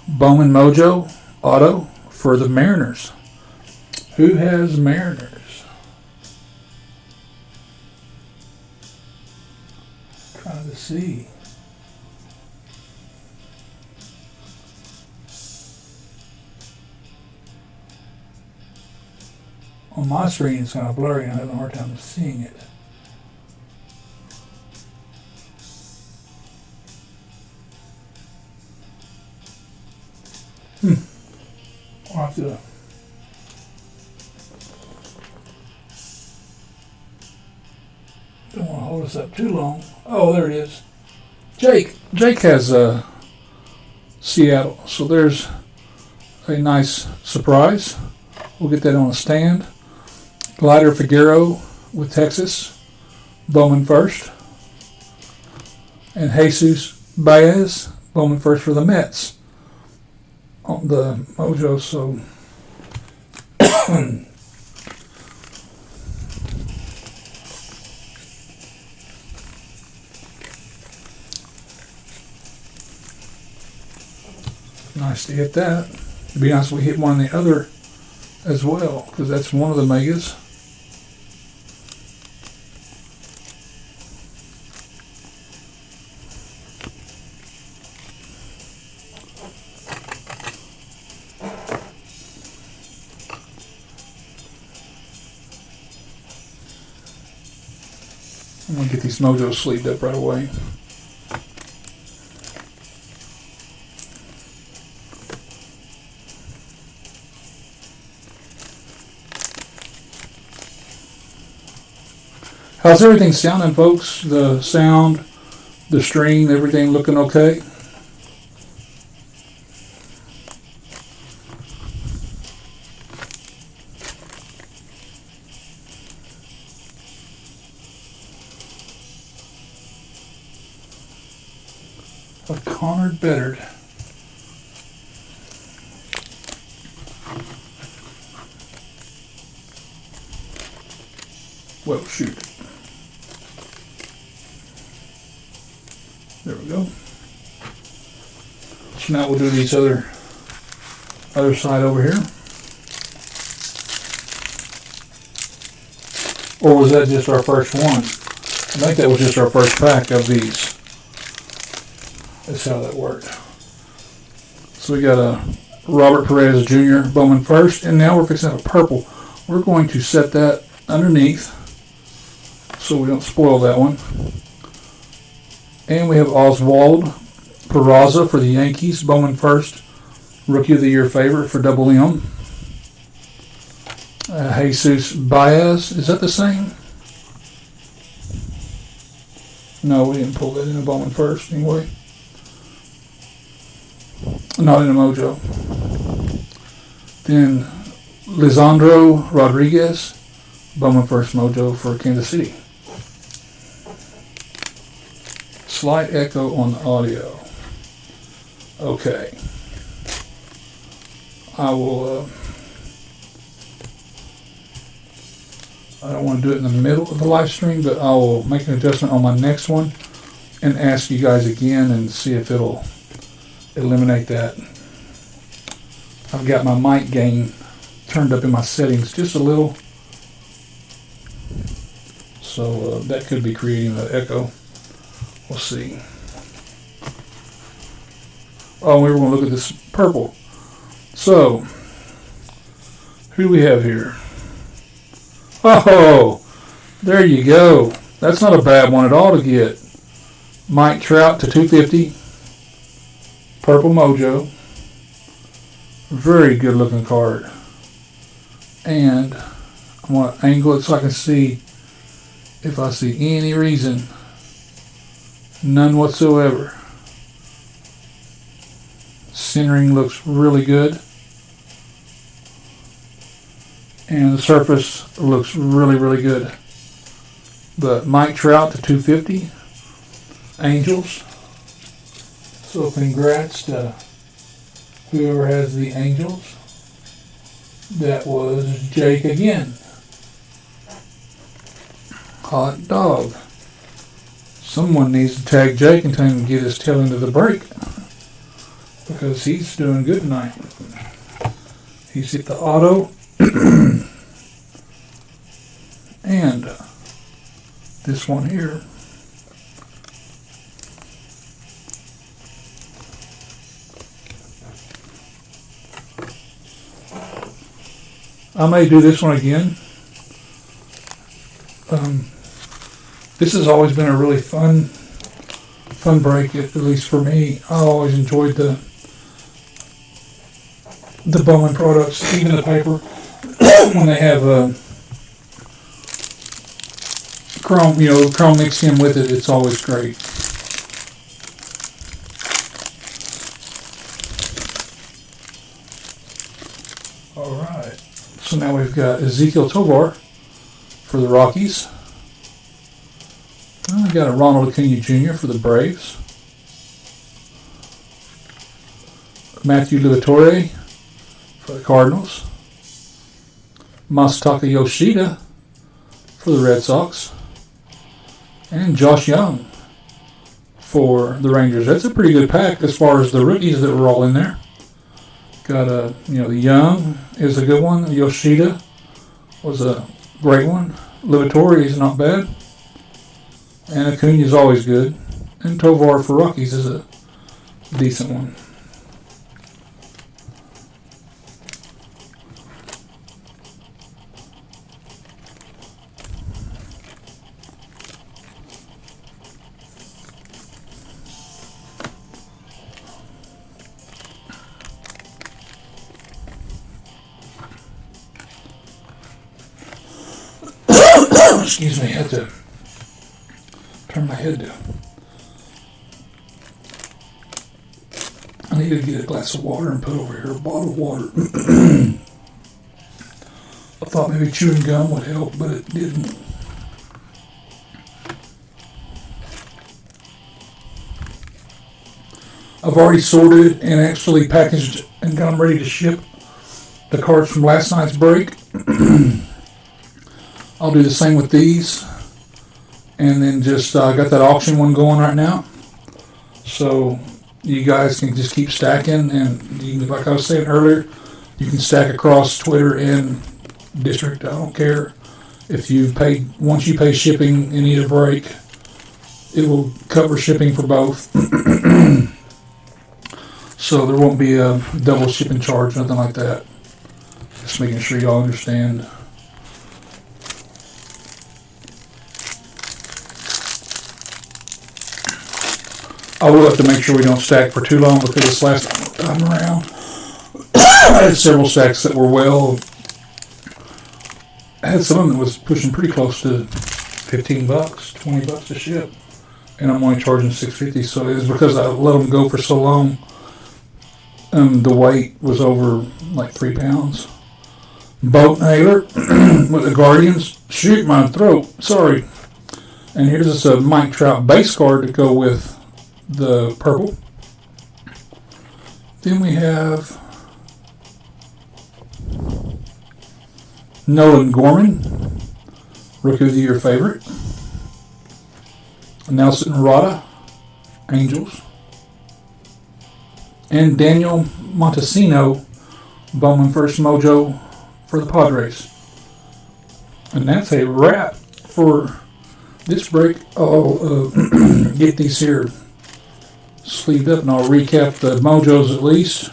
Speaker 1: Bowman Mojo auto for the Mariners. Who has Mariners? Trying to see. On my screen it's kind of blurry and I'm having a hard time seeing it. I'll have to don't want to hold us up too long. Oh, there it is. Jake has Seattle, so there's a nice surprise. We'll get that on a stand. Glider Figueroa with Texas, Bowman First, and Jesus Baez, Bowman First for the Mets on the Mojo. So nice to hit that. It'd be nice if we hit one of the other as well, because that's one of the megas. I'm going to get these Mojos sleeved up right away. How's everything sounding, folks? The sound, the string, everything looking okay? A Connor Bedard. Well, shoot. There we go. So now we'll do these other side over here. Or was that just our first one? I think that was just our first pack of these. That's how that worked. So we got a Robert Perez Jr. Bowman First, and now we're fixing up a purple. We're going to set that underneath so we don't spoil that one. And we have Oswald Peraza for the Yankees, Bowman First, Rookie of the Year favorite for Double M. Jesus Baez, is that the same? No, we didn't pull that in a Bowman First anyway. Not in a Mojo. Then Lisandro Rodriguez, Bowman First Mojo for Kansas City. Slight echo on the audio. Okay. I will, I don't want to do it in the middle of the live stream, but I will make an adjustment on my next one and ask you guys again and see if it'll eliminate that. I've got my mic gain turned up in my settings just a little, so that could be creating an echo. We'll see. Oh, we were going to look at this purple. So, who do we have here? Oh, there you go. That's not a bad one at all to get. Mike Trout to 250. Purple Mojo. Very good looking card. And I'm going to angle it so I can see if I see any reason. None whatsoever. Centering looks really good. And the surface looks really, really good. But Mike Trout to 250. Angels. So congrats to whoever has the Angels. That was Jake again. Hot dog. Someone needs to tag Jake and tell him to get his tail into the break, because he's doing good tonight. He's hit the auto and this one here. I may do this one again. This has always been a really fun break, at least for me. I always enjoyed the Bowman products, even the paper, when they have chrome, chrome mixed in with it. It's always great. All right. So now we've got Ezekiel Tovar for the Rockies. We got a Ronald Acuna Jr. for the Braves. Matthew Liberatore for the Cardinals. Masataka Yoshida for the Red Sox. And Josh Young for the Rangers. That's a pretty good pack as far as the rookies that were all in there. Got the Young is a good one. Yoshida was a great one. Liberatore is not bad. And Acuna is always good. And Tovar for Rockies is a decent one. Excuse me, I had to turn my head down. I needed to get a glass of water and put over here a bottle of water. I thought maybe chewing gum would help, but it didn't. I've already sorted and actually packaged and got them ready to ship the cards from last night's break. I'll do the same with these. And then just got that auction one going right now. So you guys can just keep stacking. And you can, like I was saying earlier, you can stack across Twitter and District. I don't care. If you pay, once you pay shipping in either break, it will cover shipping for both. So there won't be a double shipping charge, nothing like that. Just making sure y'all understand. I will have to make sure we don't stack for too long, because this last time around, I had several stacks that were I had some of them that was pushing pretty close to $15, $20 to ship, and I'm only charging $6.50. So it's because I let them go for so long. The weight was over like 3 pounds. Boat Nailer with the Guardians. Shoot my throat. Sorry. And here's this Mike Trout base card to go with the purple. Then we have Nolan Gorman, Rookie of the Year favorite. Nelson Rada, Angels. And Daniel Montesino, Bowman First Mojo for the Padres. And that's a wrap for this break. I'll get these here sleeved up and I'll recap the Mojos at least.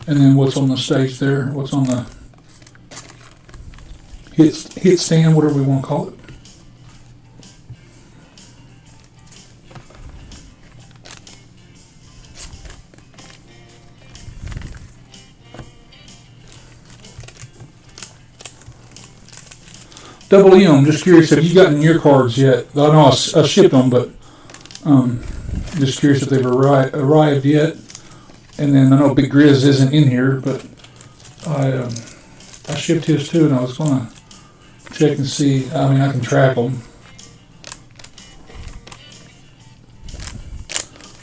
Speaker 1: And then what's on the stage there, what's on the hit stand, whatever we want to call it. Double M, just curious, have you gotten your cards yet? I know I shipped them, but just curious if they've arrived yet. And then I know Big Grizz isn't in here, but I shipped his too, and I was going to check and see. I mean, I can track them.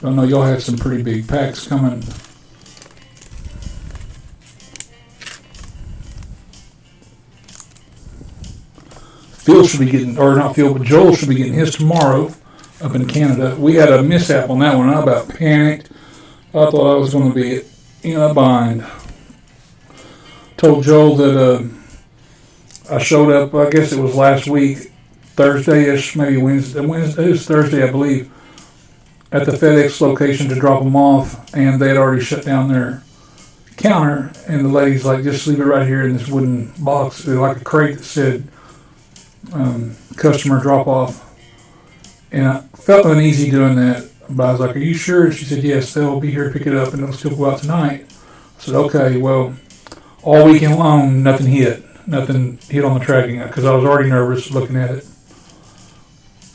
Speaker 1: I know y'all had some pretty big packs coming. Phil should be getting, or not Phil, but Joel should be getting his tomorrow up in Canada. We had a mishap on that one. I about panicked. I thought I was going to be in a bind. Told Joel that I showed up, I guess it was last week, Thursday-ish, maybe Wednesday. It was Thursday, I believe, at the FedEx location to drop them off, and they had already shut down their counter, and the lady's like, just leave it right here in this wooden box, like a crate that said, customer drop off. And I felt uneasy doing that, but I was like, are you sure? She said, yes, they'll be here to pick it up and they'll still go out tonight. I said, okay, well, all weekend long, nothing hit on the tracking because I was already nervous looking at it.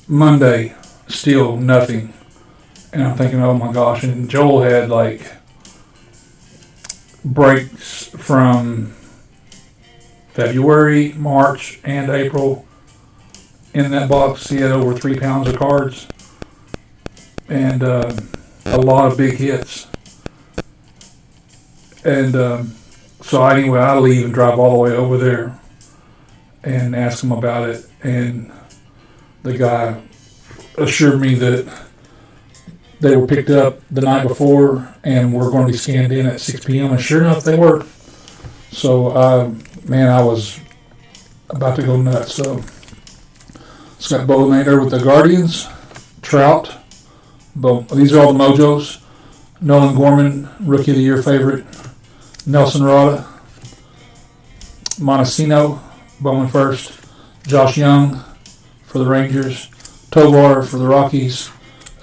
Speaker 1: Monday, still nothing. And I'm thinking, oh my gosh. And Joel had like breaks from February, March, and April. In that box, he had over 3 pounds of cards and a lot of big hits. And so anyway, I leave and drive all the way over there and ask him about it. And the guy assured me that they were picked up the night before and were going to be scanned in at 6 p.m. And sure enough, they were. So, man, I was about to go nuts. So. It's got Bowman there with the Guardians, Trout. These are all the Mojos. Nolan Gorman, Rookie of the Year favorite. Nelson Rada. Montesino, Bowman first. Josh Young for the Rangers. Tovar for the Rockies.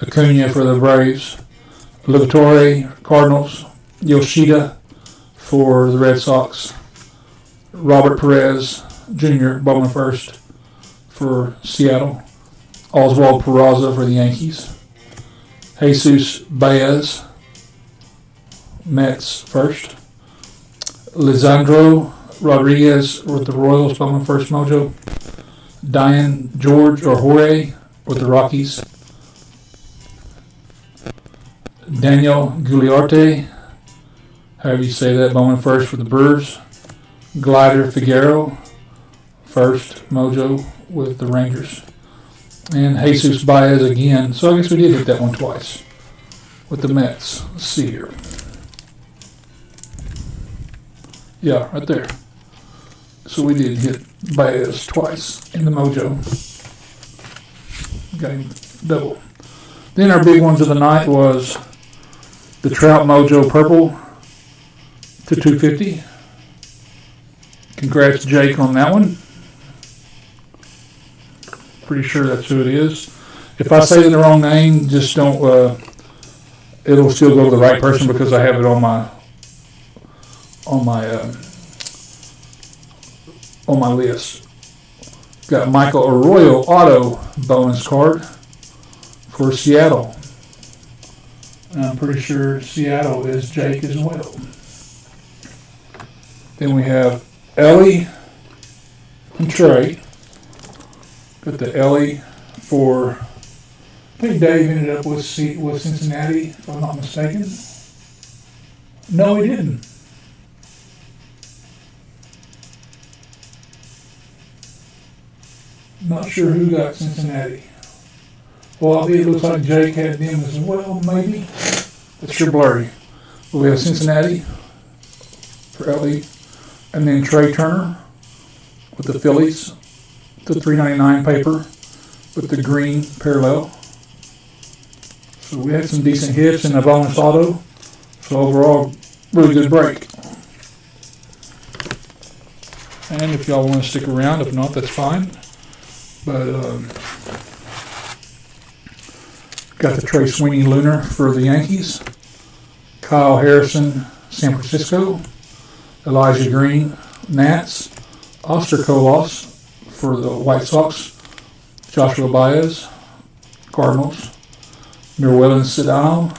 Speaker 1: Acuna for the Braves. Liberatore, Cardinals. Yoshida for the Red Sox. Robert Perez Jr., Bowman first. For Seattle. Oswald Peraza for the Yankees. Jesus Baez, Mets first. Lisandro Rodriguez with the Royals, Bowman first mojo. Diane George or Jorge with the Rockies. Daniel Gugliarte, however you say that, Bowman first for the Brewers. Glider Figueroa, first mojo with the Rangers. And Jesus Baez again. So I guess we did hit that one twice with the Mets. Let's see here. Yeah, right there. So we did hit Baez twice in the mojo. Got him double. Then our big ones of the night was the Trout Mojo Purple to 250. Congrats, Jake, on that one. Pretty sure that's who it is. If I say the wrong name, just don't. It'll still go to the right person because I have it on my list. Got Michael Arroyo Auto bonus card for Seattle. And I'm pretty sure Seattle is Jake as well. Then we have Ellie and Trey. Got the Ellie for, I think Dave ended up with Cincinnati, if I'm not mistaken. No, he didn't. Not sure who got Cincinnati. Well, it looks like Jake had them as well, maybe. It's sure blurry. But we have Cincinnati for Ellie. And then Trey Turner with the Phillies. The $3.99 paper with the green parallel. So we had some decent hits in the bonus auto. So overall, really good break. And if y'all want to stick around, if not, that's fine. But got the Trey Sweeney Lunar for the Yankees. Kyle Harrison, San Francisco. Elijah Green, Nats. Oscar Colas for the White Sox, Joshua Baez, Cardinals, Nerwin Sedano,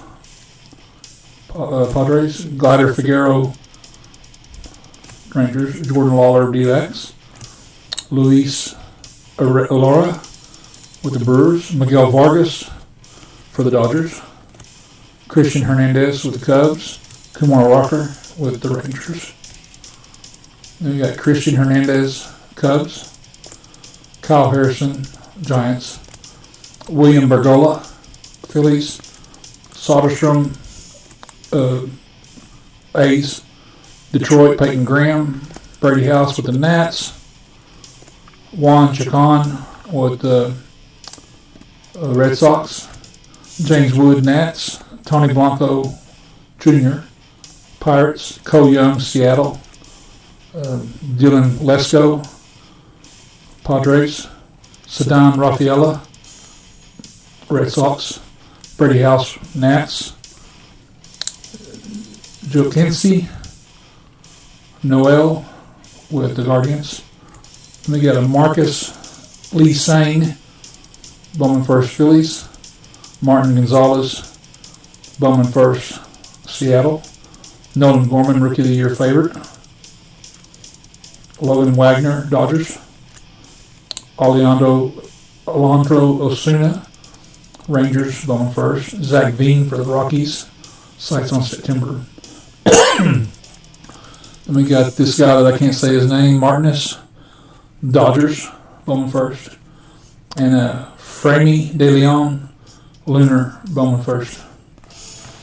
Speaker 1: Padres, Glider Figueroa, Rangers, Jordan Lawler, D-backs, Luis Alora with the Brewers, Miguel Vargas for the Dodgers, Christian Hernandez with the Cubs, Kumar Rocker with the Rangers. Then you got Christian Hernandez, Cubs, Kyle Harrison, Giants, William Bergola, Phillies, Soderstrom, A's, Detroit, Peyton Graham, Brady House with the Nats, Juan Chacon with the Red Sox, James Wood, Nats, Tony Blanco Jr., Pirates, Cole Young, Seattle, Dylan Lesko, Padres, Saddam Rafaela, Red Sox, Brady House, Nats, Joe Kinsey, Noel with the Guardians. Then we got a Marcus Lee Sang, Bowman First, Phillies, Martin Gonzalez, Bowman First, Seattle, Nolan Gorman, Rookie of the Year favorite, Logan Wagner, Dodgers, Alejandro Osuna, Rangers, Bowman First, Zach Veen for the Rockies, sights on September. Then we got this guy that I can't say his name, Martinez, Dodgers, Bowman First, and Framey De Leon, Lunar, Bowman First.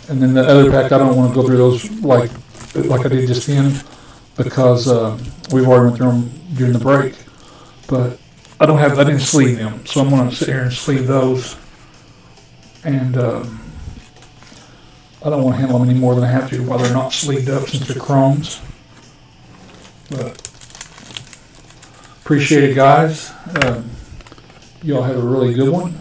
Speaker 1: And then the other pack, I don't want to go through those like I did just then, because we've already went through them during the break. But I didn't sleeve them, so I'm going to sit here and sleeve those. And I don't want to handle them any more than I have to while they're not sleeved up, since they're chromes. But appreciate it, guys. Y'all have a really good one.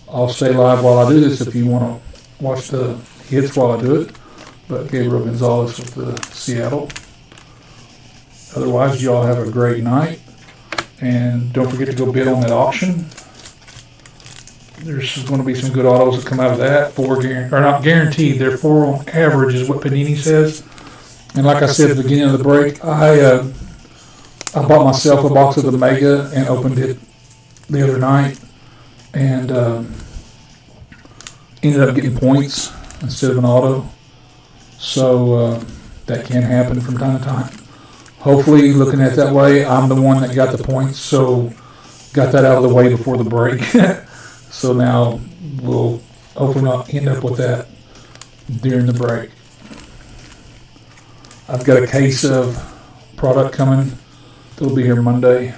Speaker 1: I'll stay live while I do this if you want to watch the hits while I do it. But Gabriel Gonzalez with the Seattle. Otherwise, y'all have a great night. And don't forget to go bid on that auction. There's going to be some good autos that come out of that. 4 not guaranteed. They're 4 on average is what Panini says. And like I said at the beginning of the break, I bought myself a box of the Mega and opened it the other night, and ended up getting points instead of an auto. So that can happen from time to time. Hopefully, looking at it that way, I'm the one that got the points, so got that out of the way before the break. So now we'll hopefully not end up with that during the break. I've got a case of product coming that'll be here Monday.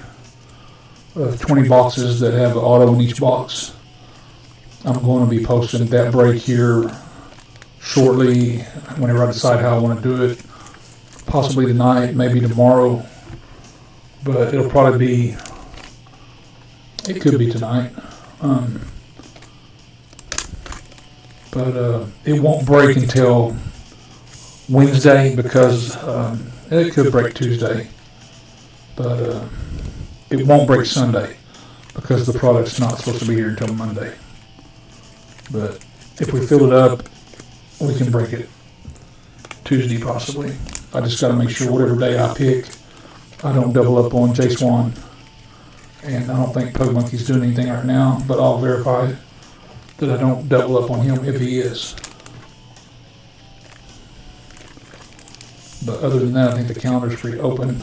Speaker 1: 20 boxes that have an auto in each box. I'm going to be posting that break here shortly, whenever I decide how I want to do it. Possibly tonight, maybe tomorrow, but it'll probably be, it could be tonight. But it won't break until Wednesday, because it could break Tuesday, but it won't break Sunday because the product's not supposed to be here until Monday. But if we fill it up, we can break it Tuesday possibly. I just got to make sure whatever day I pick, I don't double up on J Swan. And I don't think Pug Monkey's doing anything right now, but I'll verify that I don't double up on him if he is. But other than that, I think the calendar's pretty open.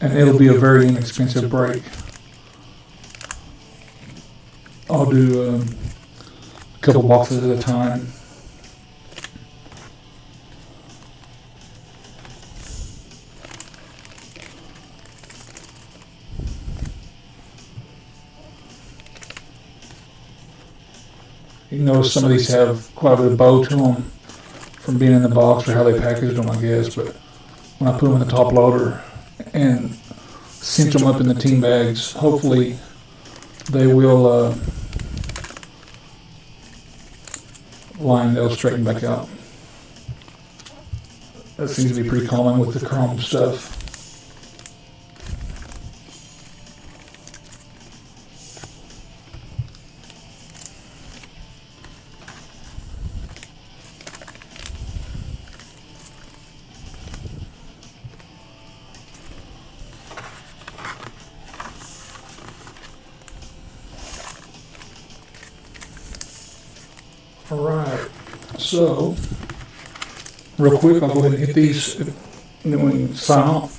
Speaker 1: And it'll be a very inexpensive break. I'll do a couple boxes at a time. You can notice some of these have quite a bit of bow to them from being in the box or how they packaged them, I guess. But when I put them in the top loader and cinch them up in the team bags, hopefully they will line, they'll straighten back out. That seems to be pretty common with the chrome stuff. All right, so real quick, I'll go ahead and hit these, and then we can sign off.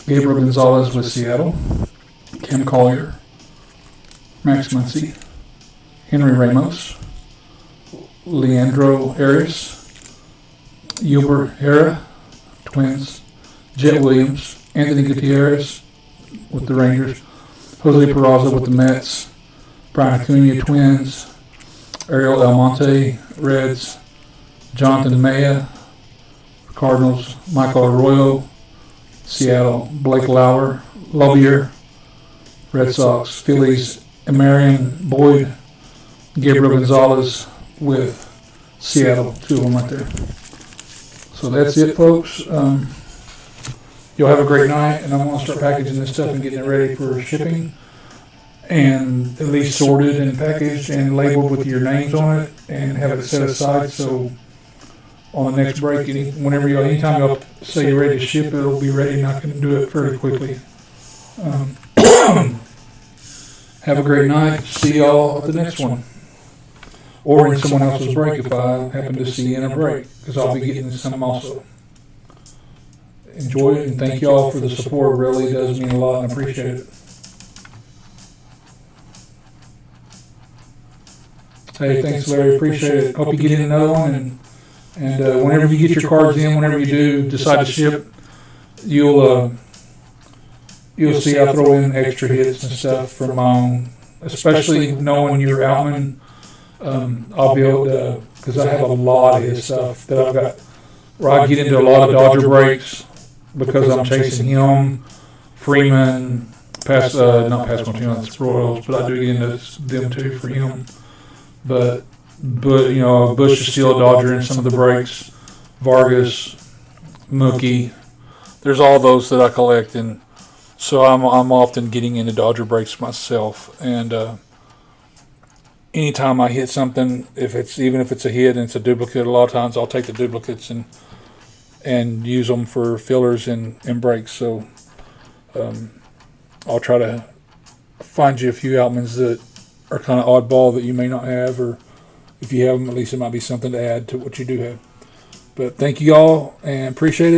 Speaker 1: Gabriel Gonzalez with Seattle, Kim Collier, Max Muncy, Henry Ramos, Leandro Arias, Yulber Hera, Twins, Jet Williams, Anthony Gutierrez with the Rangers, Jose Peraza with the Mets, Brian Acuna, Twins, Ariel Almonte, Reds, Jonathan Maya, Cardinals, Michael Arroyo, Seattle, Blake Lauer, Lovier, Red Sox, Phillies, Marion Boyd, Gabriel Gonzalez with Seattle, two of them right there. So that's it, folks. You'll have a great night, and I'm going to start packaging this stuff and getting it ready for shipping, and at least sorted and packaged and labeled with your names on it, and have it set aside so on the next break, anytime y'all say you're ready to ship, it'll be ready, and I can do it fairly quickly. Have a great night. See y'all at the next one, or in someone else's break if I happen to see you in a break, because I'll be getting some also. Enjoy it, and thank y'all for the support. It really does mean a lot, and I appreciate it. Hey, thanks, Larry. Appreciate it. Hope you get in another one, and whenever you get your cards in, whenever you do decide to ship, you'll see I throw in extra hits and stuff from my own, especially knowing you're Outman. I'll be able to, because I have a lot of his stuff that I've got, where I get into a lot of Dodger breaks because I'm chasing him, Freeman, not Pascal, that's Royals, but I do get into them too for him. But Bush is still a Dodger in some of the breaks. Vargas, Mookie. There's all those that I collect, and so I'm often getting into Dodger breaks myself. And anytime I hit something, even if it's a hit and it's a duplicate, a lot of times I'll take the duplicates and use them for fillers and breaks. So I'll try to find you a few Outmans that are kind of oddball that you may not have, or if you have them, at least it might be something to add to what you do have. But thank you all, and appreciate it.